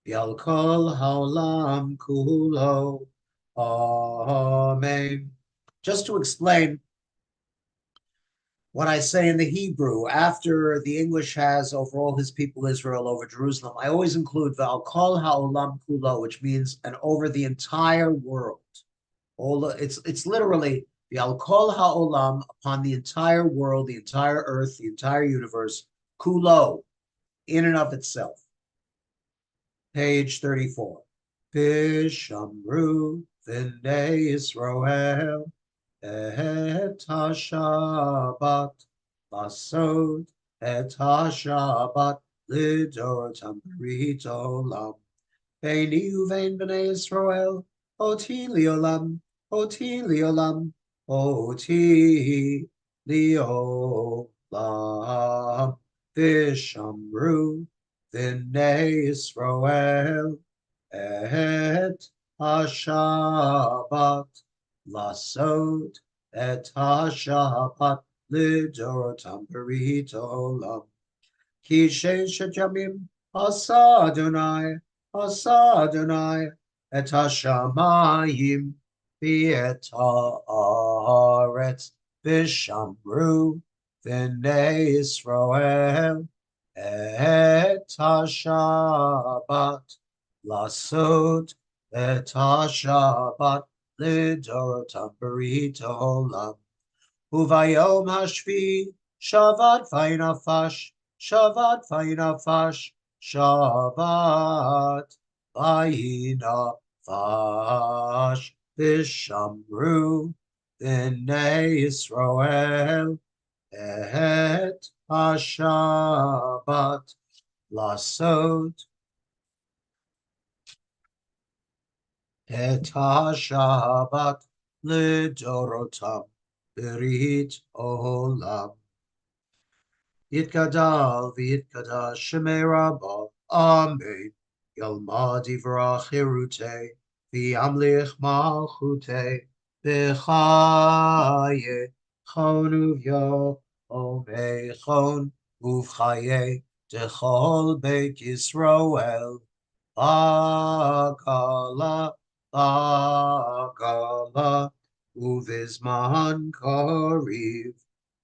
Bial kol haolam kulo. Amen. Just to explain what I say in the Hebrew, after the English has over all his people Israel over Jerusalem, I always include Val Kol Ha'olam Kulo, which means and over the entire world. It's literally Val Kol Ha'olam upon the entire world, the entire earth, the entire universe, Kulo, in and of itself. Page 34. Vishamru V'nei Yisroel Et HaShabbat Lasod Et HaShabbat Lidorotam Berit Olam Beini Uvein B'nei Yisroel Oti Liolam Oti Liolam Oti Liolam Vishamru V'nei Yisroel Et HaShabbat Lasod et HaShabbat Lidorotam Berit Olam Ki Sheshet Yamim Asa Adonai et HaShamayim V'et Haaretz V'shamru V'nei Yisroel et HaShabbat Lasod et HaShabbat Lidorotam Berit Olam Uvayom Hashvi Shabbat Vainafash Shabbat Vainafash Shabbat Vainafash Vishamru B'nei Yisroel Et HaShabbat Lasod Et HaShabbat Lidorotam Berit Olam Yitkadal v'yitkadash Shemei Rabbah Amen Yalmad Yivrach Hirute V'yamlich Malchute V'chaye Chon uvyo Omechon Uvchaye Dechol Beit Yisroel Bagala Bagala Uvizman Kariv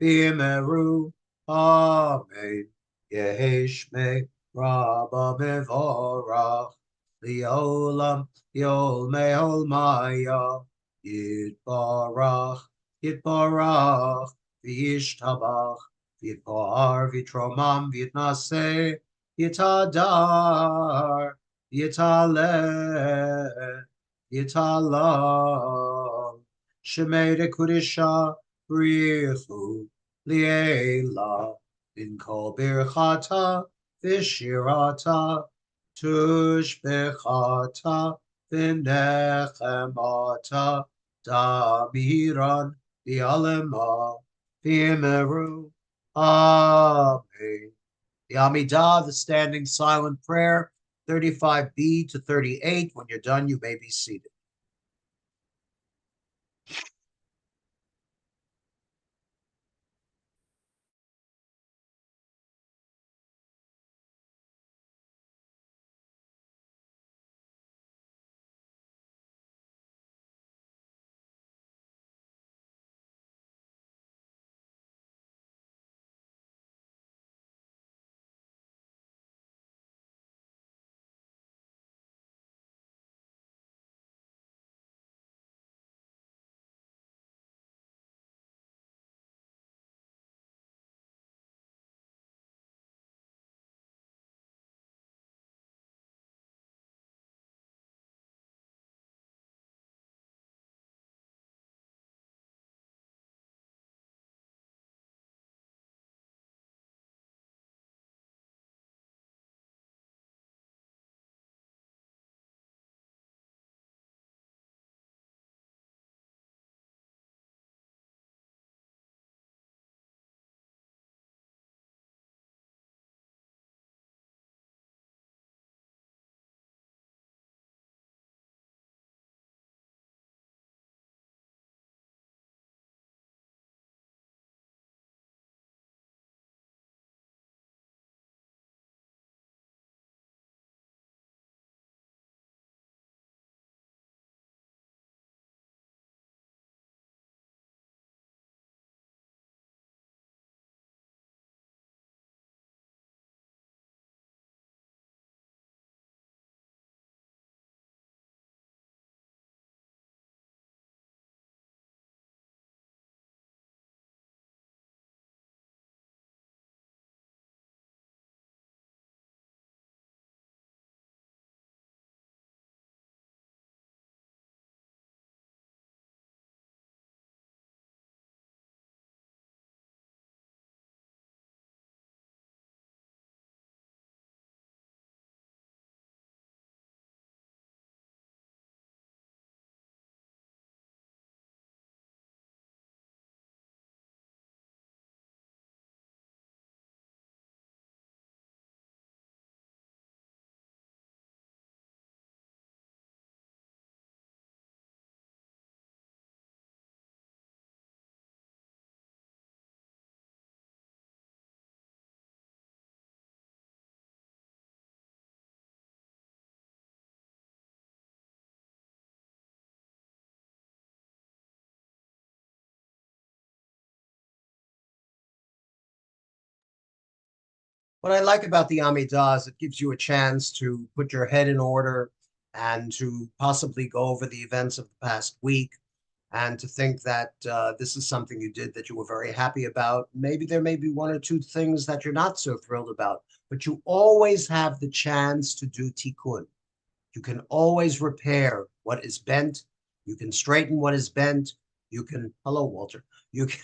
B'imeru Amen. Yeheshme Rabba Mevorach Liolam Yolme Olmaya Yitbarach Yitbarach V'yishtabach Yitbar Vitromam Vitnase Yitadar Yitale Yitalam Shemei de Kudisha Brichu Liela in kol birchata v'shirata tushbechata v'nechemata damiran v'alema v'meru. Amen. The Amidah, the standing silent prayer, 35b to 38. When you're done, you may be seated. What I like about the Amidah is it gives you a chance to put your head in order and to possibly go over the events of the past week and to think that this is something you did that you were very happy about. Maybe there may be one or two things that you're not so thrilled about, but you always have the chance to do tikkun. You can always repair what is bent. You can straighten what is bent. You can, hello, Walter. You can,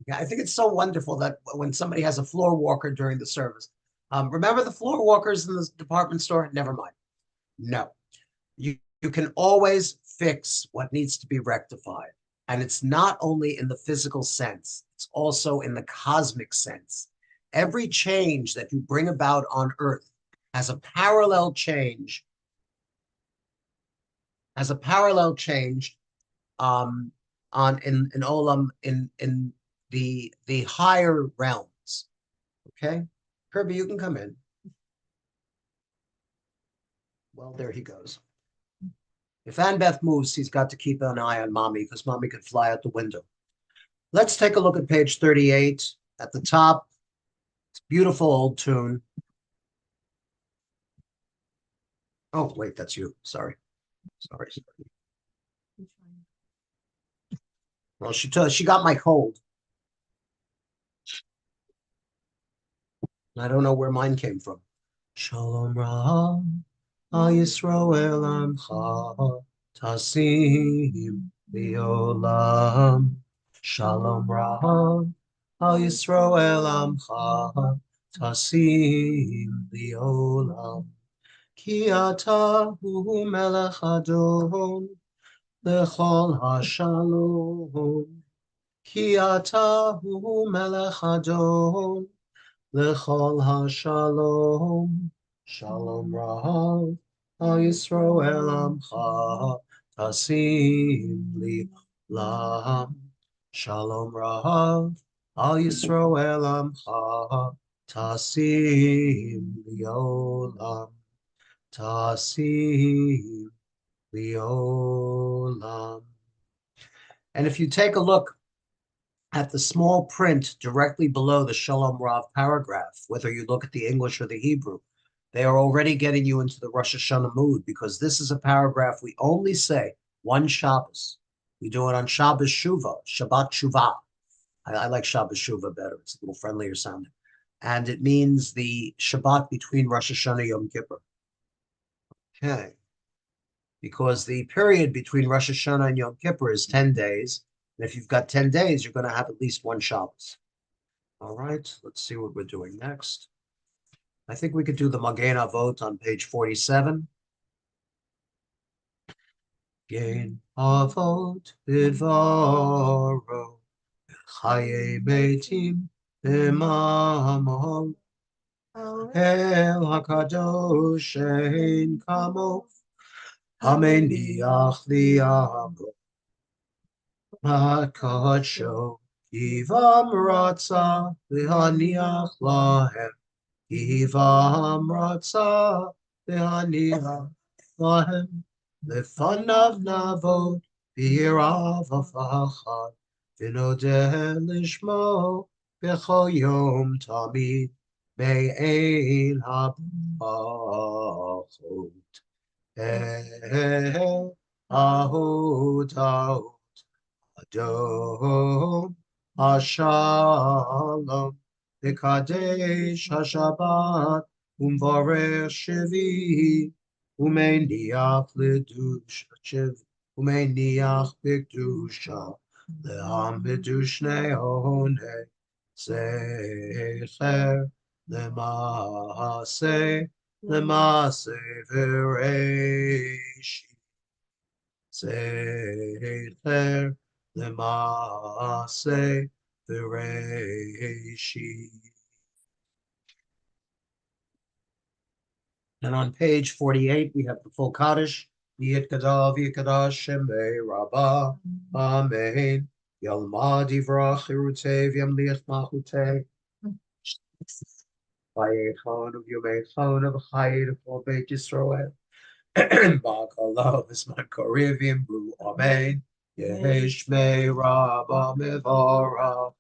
yeah, I think it's so wonderful that when somebody has a floor walker during the service, remember the floor walkers in the department store? Never mind. No, you can always fix what needs to be rectified. And it's not only in the physical sense, it's also in the cosmic sense. Every change that you bring about on earth has a parallel change, on in Olam in the higher realms. Okay, Kirby, you can come in. Well, there he goes. If Annabeth moves, he's got to keep an eye on Mommy because Mommy could fly out the window. Let's take a look at page 38 at the top. It's a beautiful old tune. Oh, wait, that's you. Sorry. Well, she got my cold. I don't know where mine came from. Shalom Ra, Al Yisroel Amcha, Tasim Biolam. Shalom Ra, Al Yisroel Amcha, Tasim Biolam. Ki ata hu melech Adon, lechol hashalom. Ki ata hu melech Adon, lechol hashalom. Shalom Rahav, Al Yisroel Amcha, Tasim li Lam. Shalom Rahav, Al Yisroel Amcha, Tasim li Olam. Tasim li Olam. And if you take a look at the small print directly below the Shalom Rav paragraph, whether you look at the English or the Hebrew, they are already getting you into the Rosh Hashanah mood because this is a paragraph we only say one Shabbos. We do it on Shabbos Shuvah, Shabbat Shuvah. I like Shabbos Shuvah better. It's a little friendlier sounding. And it means the Shabbat between Rosh Hashanah and Yom Kippur. Okay. Because the period between Rosh Hashanah and Yom Kippur is 10 days. And if you've got 10 days, you're going to have at least one Shabbos. All right, let's see what we're doing next. I think we could do the Magen Avot on page 47. Magen Avot Bidvaro Chaye Meitim Imamo El HaKadosh Shein Kamo Hameniach Li'amo Hakadsho Kivam Ratza Lihaniach Lahem Kivam Ratza Lihaniach Lahem Lefanav Navot B'yirav Avachad V'nodeh Lishmo B'chol Yom Tamid Me'ein HaBrachot Ahut Adon Hashalom Bekadesh HaShabbat Umvarech Shevi Umeniach Lidusha Umeniach B'Kedusha Le'am B'Dushnei Hone Zecher Lemase V'Reishi Zecher Lemase V'Reishi. And on page 48, we have the full Kaddish. Yitkadav Yikadash Shemei Rabbah. Amen. Yalma Divrach Hirutev Yamliach Mahute. Vayechon of Yomechon of Chayid of Beit Yisroel. Bakalav is my Korivim Bru. Amen. Yeheshmei Rabbah Mevara.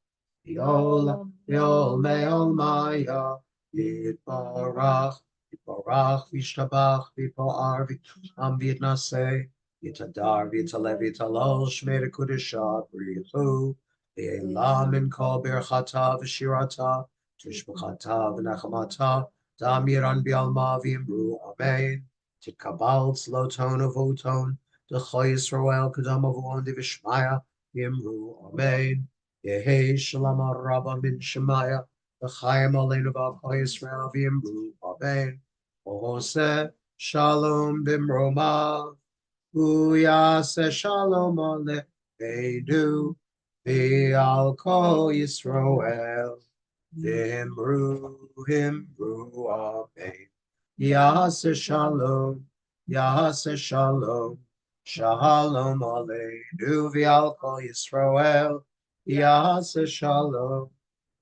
Yolam. Yolmei Olmaya, Yitbarach, Yitbarach, Vishtabach, Vipoar, Vitam Vitnase, Yitadar, Vitale, Vitalol, Shmei Kudisha, Brichu, Elam in Kol Birchata, Vishirata, Tishbachata, V'nachamata, Damiran Bialma, Vimru, Amen. Tikabal, Sloton of Oton, the Choy Yisrael, Kadam of Ondi Vishmaya, Vimru, Amen. Yehi Shalom Rabba Min Shemaya, the Chaim Aleinu V'Al Yisrael V'Yimru, Amen. Ohose Shalom Bimroma, Uyase Shalom Aleinu, V'Al Kol Yisrael, V'Himru, Amen. Yase Shalom, Yase Shalom, Shalom Aleinu V'Al Kol Yisrael, Yase Shalom,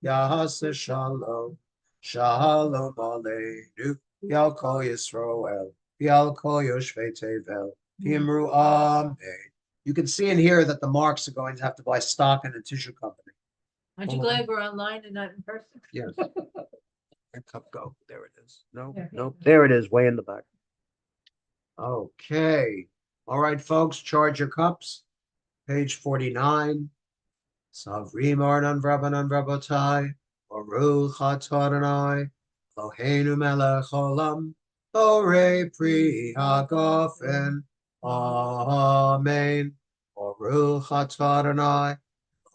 Yase Shalom, Shalom Aleinu, Yal Kol Yisrael, Yal Kol Yoshvei Tevel, V'Yimru Amen. You can see in here that the marks are going to have to buy stock in a tissue company. Aren't you glad we're online and not in person? Yes. Cup go. There it is. No, Yeah. nope. There it is, way in the back. Okay. All right, folks, charge your cups. Page 49. Savrim Arnan Vrabanan Vrabotai, Baruch Atadonai, Eloheinu melech olam, Borei pri hagofen, Amen. Baruch Atadonai,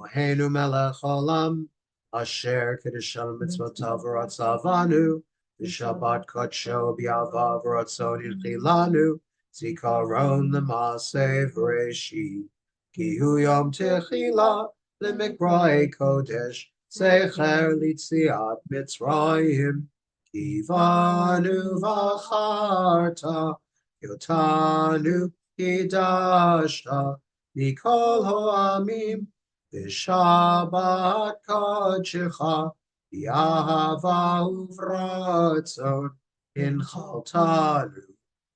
Eloheinu melech olam, Asher Kedushan mitzvotav v'ratzavanu, V'shabbat kodsho b'yava v'ratzon yilchilanu, Zikaron l'maseh v'reshit, Ki hu yom techila, Lemikrai Kodesh, Secher Litziat Mitzrayim, Kivanu Vacharta, Yotanu Hidashta, Mikol Hoamim, Vishabat Kodshecha, Yahava Uvratzon, Inchaltanu,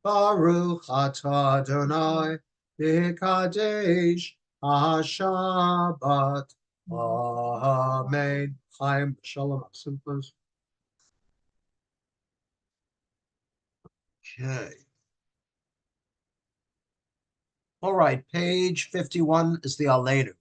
Baruch Atah Adonai, Vikadesh, Shabbat. Amen. Chaim Shalom. Please. Okay. All right. Page 51 is the Aleinu.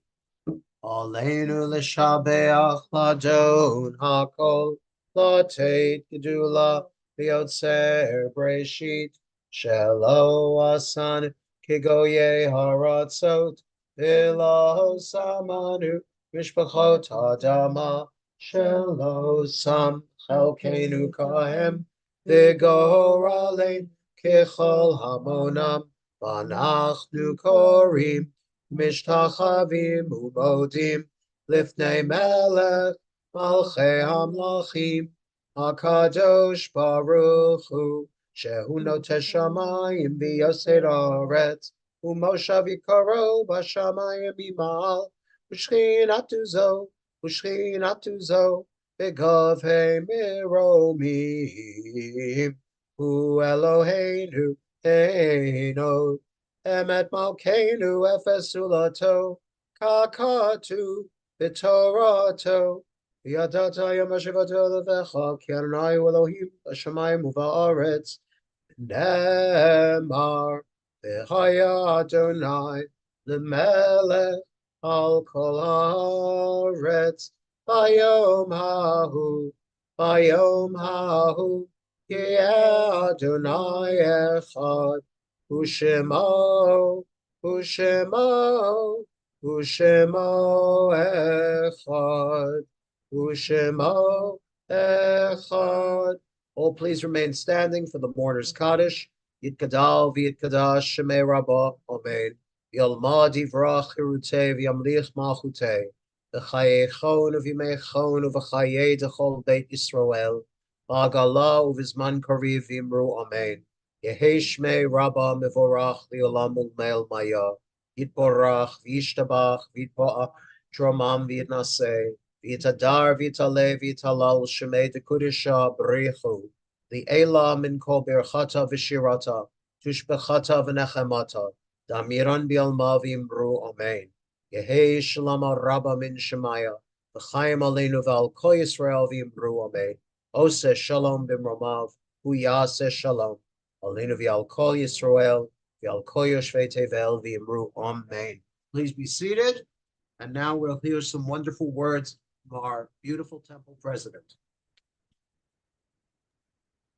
Aleinu l'shabeach ladon hakol lateit gedula v'yotzer breshit shelo asan kigoye haratzot v'lo samanu mishpachot adama shelo sam chelkeinu kahem v'goralein kechol hamonam v'anachnu korim Mishtachavim umodim lifnei melech malchei hamlachim Hakadosh Baruch Hu shehu noteh shamayim v'yosed haaretz u'moshav yikaro b'shamayim imal u'shchinatu zo v'gavhei miromim Hu Eloheinu Eino Emet Malkeinu Efesulato Kakatu V'Torato V'Yadata Yom HaShivato Levecha Ki Adonai Elohim B'Shamayim U'Ba'aretz Nemar V'Chaya Adonai L'Melech Al Kol Haaretz Bayom Hahu Yeh Adonai Echad Ushemo echad. All please remain standing for the mourner's Kaddish. Yitkadal v'yitkadash shemei rabbah. Amen. Yalma divrach hirutei v'yamlich malchutei. V'chayei v'yimei chon v'chayei dechol beit Yisrael. V'agala uvizman kariv v'imru. Amen. Yehi Shmei Rabba Mevorach Liolam Ulmeil Maya Yitborach Vishtabach Vitpoa Dromam Vitnase Vitadar Vitale Vitalal Shemei Dekudisha Brechu the Elam Min Kol Birchata Vishirata Tushbechata V'nechemata Damiran Bialma V'imru Amen Yehi Shalom Rabba Min Shemaya V'chaim aleinu v'al kol Yisrael v'yimru amen. Oseh shalom b'mromav, hu yaseh shalom. Aleinu v'al kol Yisrael v'al kol yoshvei tevel v'yimru amen. Please be seated. And now we'll hear some wonderful words from our beautiful temple president.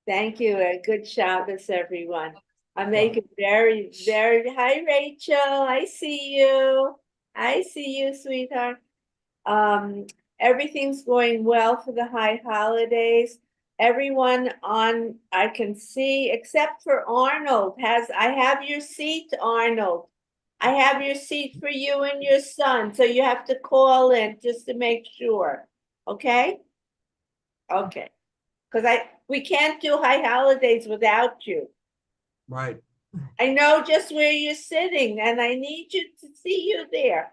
Thank you, and good Shabbos, everyone. I make it very, very, hi, Rachel, I see you. I see you, sweetheart. Everything's going well for the high holidays. Everyone on, I can see, except for Arnold, I have your seat, Arnold. I have your seat for you and your son, so you have to call in just to make sure, okay? Okay, because we can't do high holidays without you. Right. I know just where you're sitting, and I need you to see you there.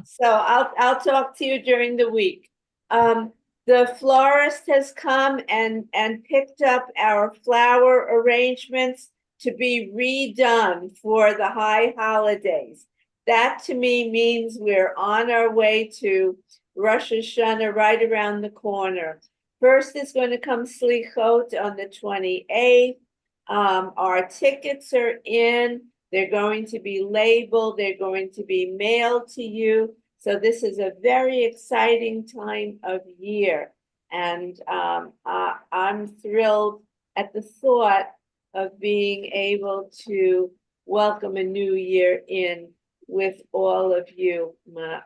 So I'll talk to you during the week. The florist has come and picked up our flower arrangements to be redone for the high holidays. That to me means we're on our way to Rosh Hashanah right around the corner. First is going to come Slichot on the 28th. Our tickets are in. They're going to be labeled. They're going to be mailed to you. So this is a very exciting time of year. And I'm thrilled at the thought of being able to welcome a new year in with all of you,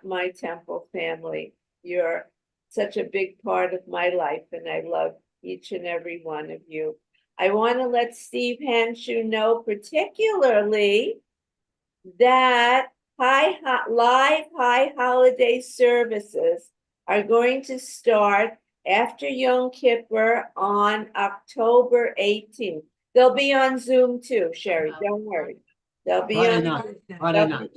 my temple family. You're such a big part of my life, and I love each and every one of you. I want to let Steve Hanshu know particularly that live high holiday services are going to start after Yom Kippur on October 18th. They'll be on Zoom too, Sherry, don't worry. They'll be Friday on night. Friday night.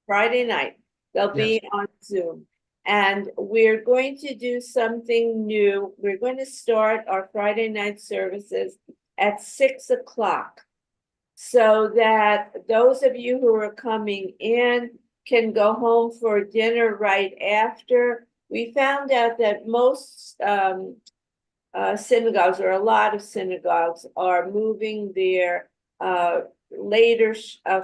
Friday night. They'll be on Zoom. And we're going to do something new. We're going to start our Friday night services at 6 o'clock, so that those of you who are coming in can go home for dinner right after. We found out that most synagogues, or a lot of synagogues, are moving their later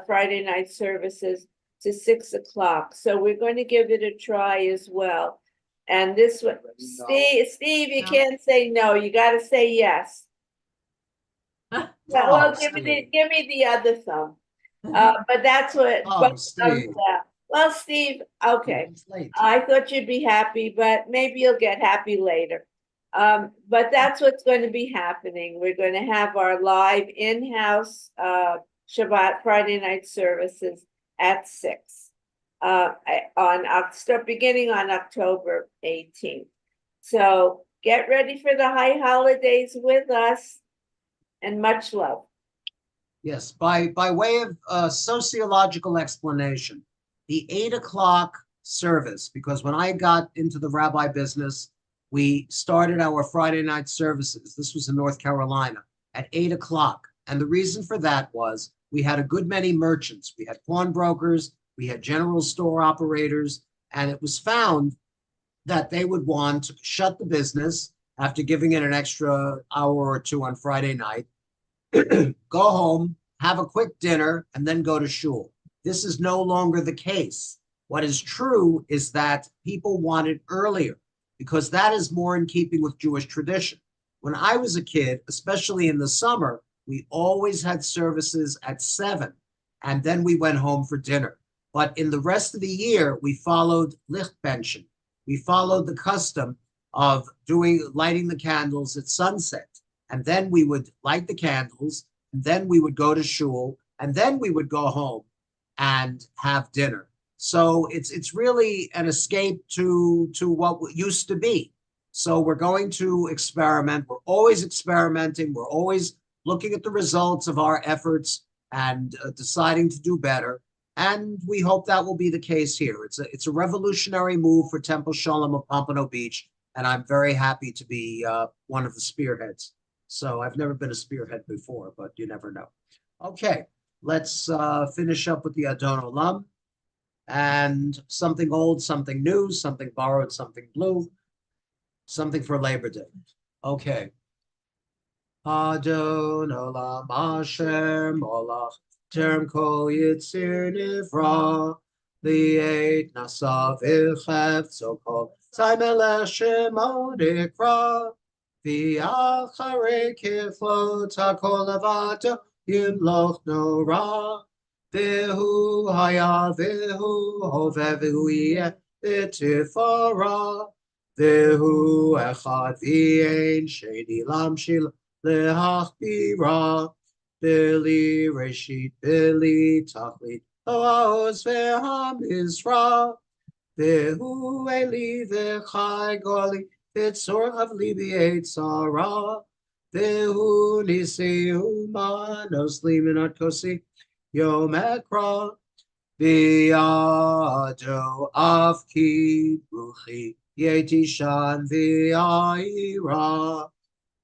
Friday night services to 6 o'clock. So we're going to give it a try as well. And this one, Steve, you can't say no. You got to say yes. Well, give me the other thumb. But that's what. Steve. Well, Steve, okay. It's late. I thought you'd be happy, but maybe you'll get happy later. But that's what's going to be happening. We're going to have our live in-house Shabbat Friday night services at 6 beginning on October 18th. So get ready for the high holidays with us, and much love. Yes, by way of sociological explanation, the 8 o'clock service, because when I got into the rabbi business, we started our Friday night services. This was in North Carolina at 8 o'clock. And the reason for that was we had a good many merchants. We had pawnbrokers, we had general store operators, and it was found that they would want to shut the business after giving it an extra hour or two on Friday night, go home, have a quick dinner, and then go to shul. This is no longer the case. What is true is that people want it earlier because that is more in keeping with Jewish tradition. When I was a kid, especially in the summer, we always had services at 7, and then we went home for dinner. But in the rest of the year, we followed Lichtbenchen. We followed the custom of lighting the candles at sunset. And then we would light the candles, and then we would go to shul, and then we would go home and have dinner. So it's really an escape to what used to be. So we're going to experiment. We're always experimenting. We're always looking at the results of our efforts and deciding to do better. And we hope that will be the case here. It's a revolutionary move for Temple Shalom of Pompano Beach, and I'm very happy to be one of the spearheads. So I've never been a spearhead before, but you never know. Okay, let's finish up with the Adon Olam. and something old, something new, something borrowed, something blue, something for Labor Day. Okay. Adon olam Hashem olach terem kol yitzir nivra li'et nasav ichevtzo kol tzai melech shemo nikra v'acharei kiflot hakol levato yimloch nora v'hu haya v'hu hoveh v'hu yeh v'tifara v'hu echad v'yein sheni lamshil Lehachbira, Billy Reshit, Billy Tachlit, Oz ve'hamizra, Vehu Eli ve'chai goli, Vitzor of Libi Eitzara, Vehu Nisi Humanos Liminat Kosi, Yom Ekra, Viado Afki, Ruchi, Yetishan Vi'aira,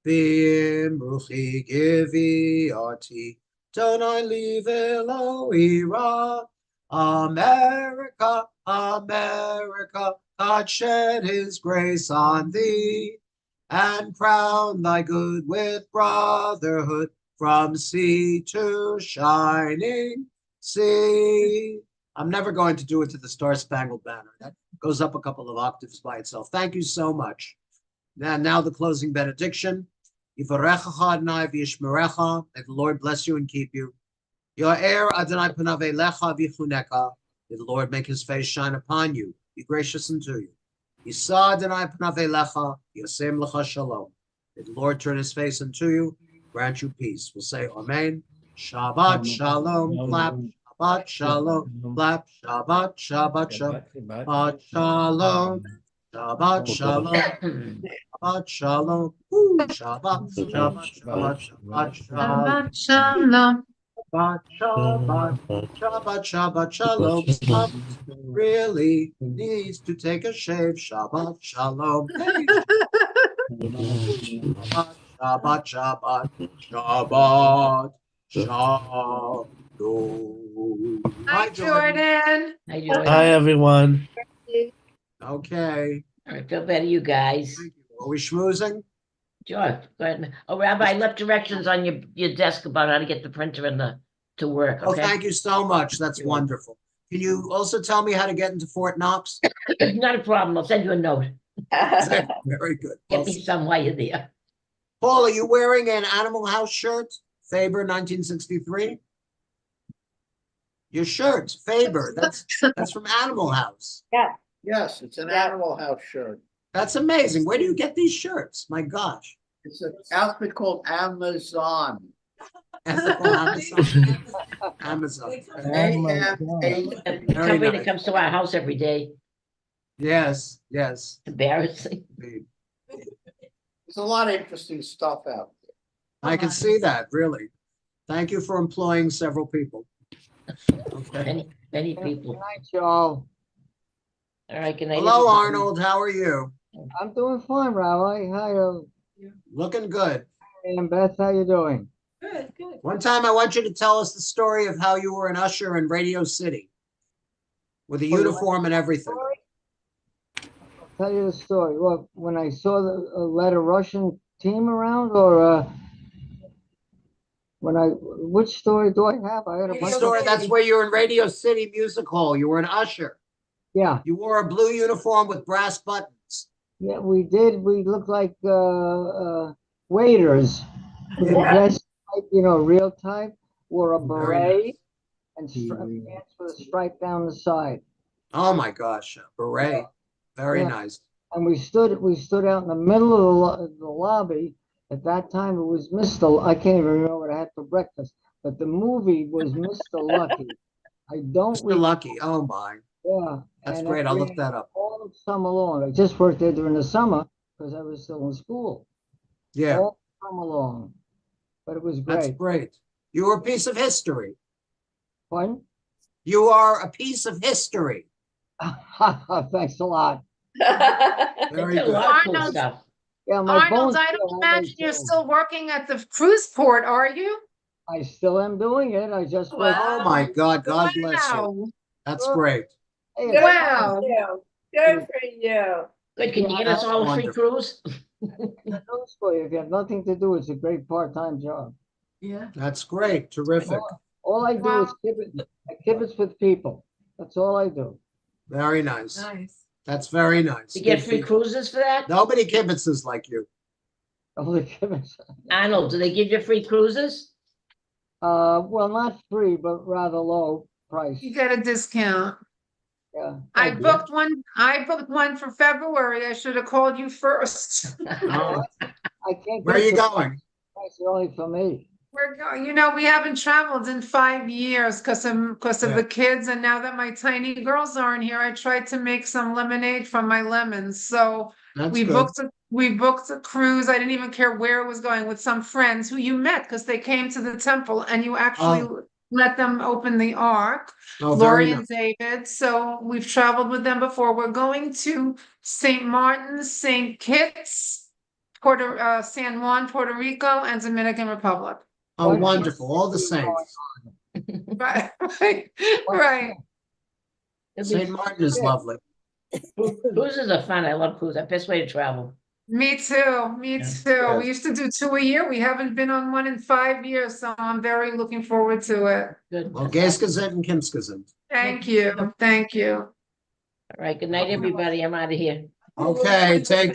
V'imruchi giviati, don't I leave Elohira. America, America, God shed his grace on thee, and crown thy good with brotherhood from sea to shining sea. I'm never going to do it to the Star Spangled Banner. That goes up a couple of octaves by itself. Thank you so much. Now the closing benediction. Yivarechacha Adonai v'yishmerecha. May the Lord bless you and keep you. Yo'er Adonai panav elecha v'chuneka. May the Lord make his face shine upon you, be gracious unto you. Yisa Adonai panav elecha, yasem lecha shalom. May the Lord turn his face unto you, grant you peace. We'll say Amen. Shabbat shalom, clap. Shabbat shalom, clap. Shabbat, Shabbat, Shabbat shalom. Shabbat shalom. Shabbat shalom. Shabbat, Shabbat, Shabbat, Shabbat shalom. Shabbat shalom. Shabbat, Shabbat, Shabbat, Shalom. Some really needs to take a shave. Shabbat, Shalom. Hey. Shabbat, Shabbat, Shabbat, Shabbat, Shalom. Hi, Jordan. Hi, Jordan. Hi, everyone. Okay. All right, feel better, you guys. Thank you. Are we schmoozing? Sure, go ahead. Oh, Rabbi, I left directions on your desk about how to get the printer to work, Oh, okay? thank you so much. That's wonderful. Can you also tell me how to get into Fort Knox? Not a problem. I'll send you a note. Very good. Get me some while you're there. Paul, are you wearing an Animal House shirt? Faber 1963? Your shirt, Faber. That's from Animal House. Yes, it's an Animal House shirt. That's amazing. Where do you get these shirts? My gosh. It's an outfit called Amazon. Amazon. Amazon. The A-M-A. company that nice. comes to our house every day. Yes, yes. Embarrassing. indeed. There's a lot of interesting stuff out there. I can see that, really. Thank you for employing several people. Okay. Many people. Night, y'all. All right, good night. Hello, everybody. Arnold. How are you? I'm doing fine, Rabbi. Hi, Looking good. and Beth. How you doing? One time I want you to tell us the story of how you were an usher in Radio City with a you uniform and everything. I'll tell you the story. Look, when I saw the led a Russian team around, or which story do I have? I had a The bunch story, of that's where you were in Radio City Music Hall. You were an usher. Yeah, You wore a blue uniform with brass buttons. yeah, we did. We looked like waiters. With the vest type, real type. Wore a Very beret and pants with a stripe down the side. Oh my gosh, a beret. Very Yeah. nice. And we stood out in the middle of the lobby. At that time, it was Mr. I can't even remember what I had for breakfast, but the movie was Mr. Lucky. I don't Mr. Lucky. Oh my. Yeah. That's and great. it I'll look ran that up. all of summer long. I just worked there during the summer because I was still in school. Yeah, All summer long. But it was that's great. great. You were a piece of history. Pardon? You are a piece of history. Thanks a lot. They Very did a good. lot of cool Arnold. stuff. Yeah, my Arnold, bones I feel don't all imagine day you're too. still working at the cruise port, are you? I still am doing it. I just worked. Oh my God, God bless you. Wow. That's Sure. great. Hey, Good Wow. for you. Good for you. Good, can you Yeah, get us that's all a free wonderful. cruise? news for you. If you have nothing to do, it's a great part-time job. Yeah. That's great, terrific, All I do is I kibitz with people. That's all I do. very nice. Nice. That's very nice. You get Good for free you. cruises for that? Nobody kibitzes like you. Only kibitz. Arnold, do they give you free cruises? Well, not free, but rather low price. You get a discount. Yeah. I good. booked one for February. I should have called you first. Oh, I can't where are get you the going? price only for me. We're going, we haven't traveled in 5 years because of Yeah. the kids. And now that my tiny girls aren't here, I tried to make some lemonade from my lemons. So That's we good. booked a cruise. I didn't even care where it was going, with some friends who you met because they came to the temple and you actually let them open the ark. Oh, very Lori nice. and David. So we've traveled with them before. We're going to St. Martin's, St. Kitts, San Juan, Puerto Rico, and Dominican Republic. Oh, What- wonderful. All the same. Right, right, right. It'd be- St. Martin is lovely. Cruises are fun. I love cruises. Best way to travel. Me too, me Yeah. too. Yes. We used to do 2 a year. We haven't been on one in 5 years, so I'm very looking forward to it. Good. Well, That's awesome. Geskazent and Kimskazent. Thank you, thank you. All right, good night, everybody. I'm out of here. Okay, take care.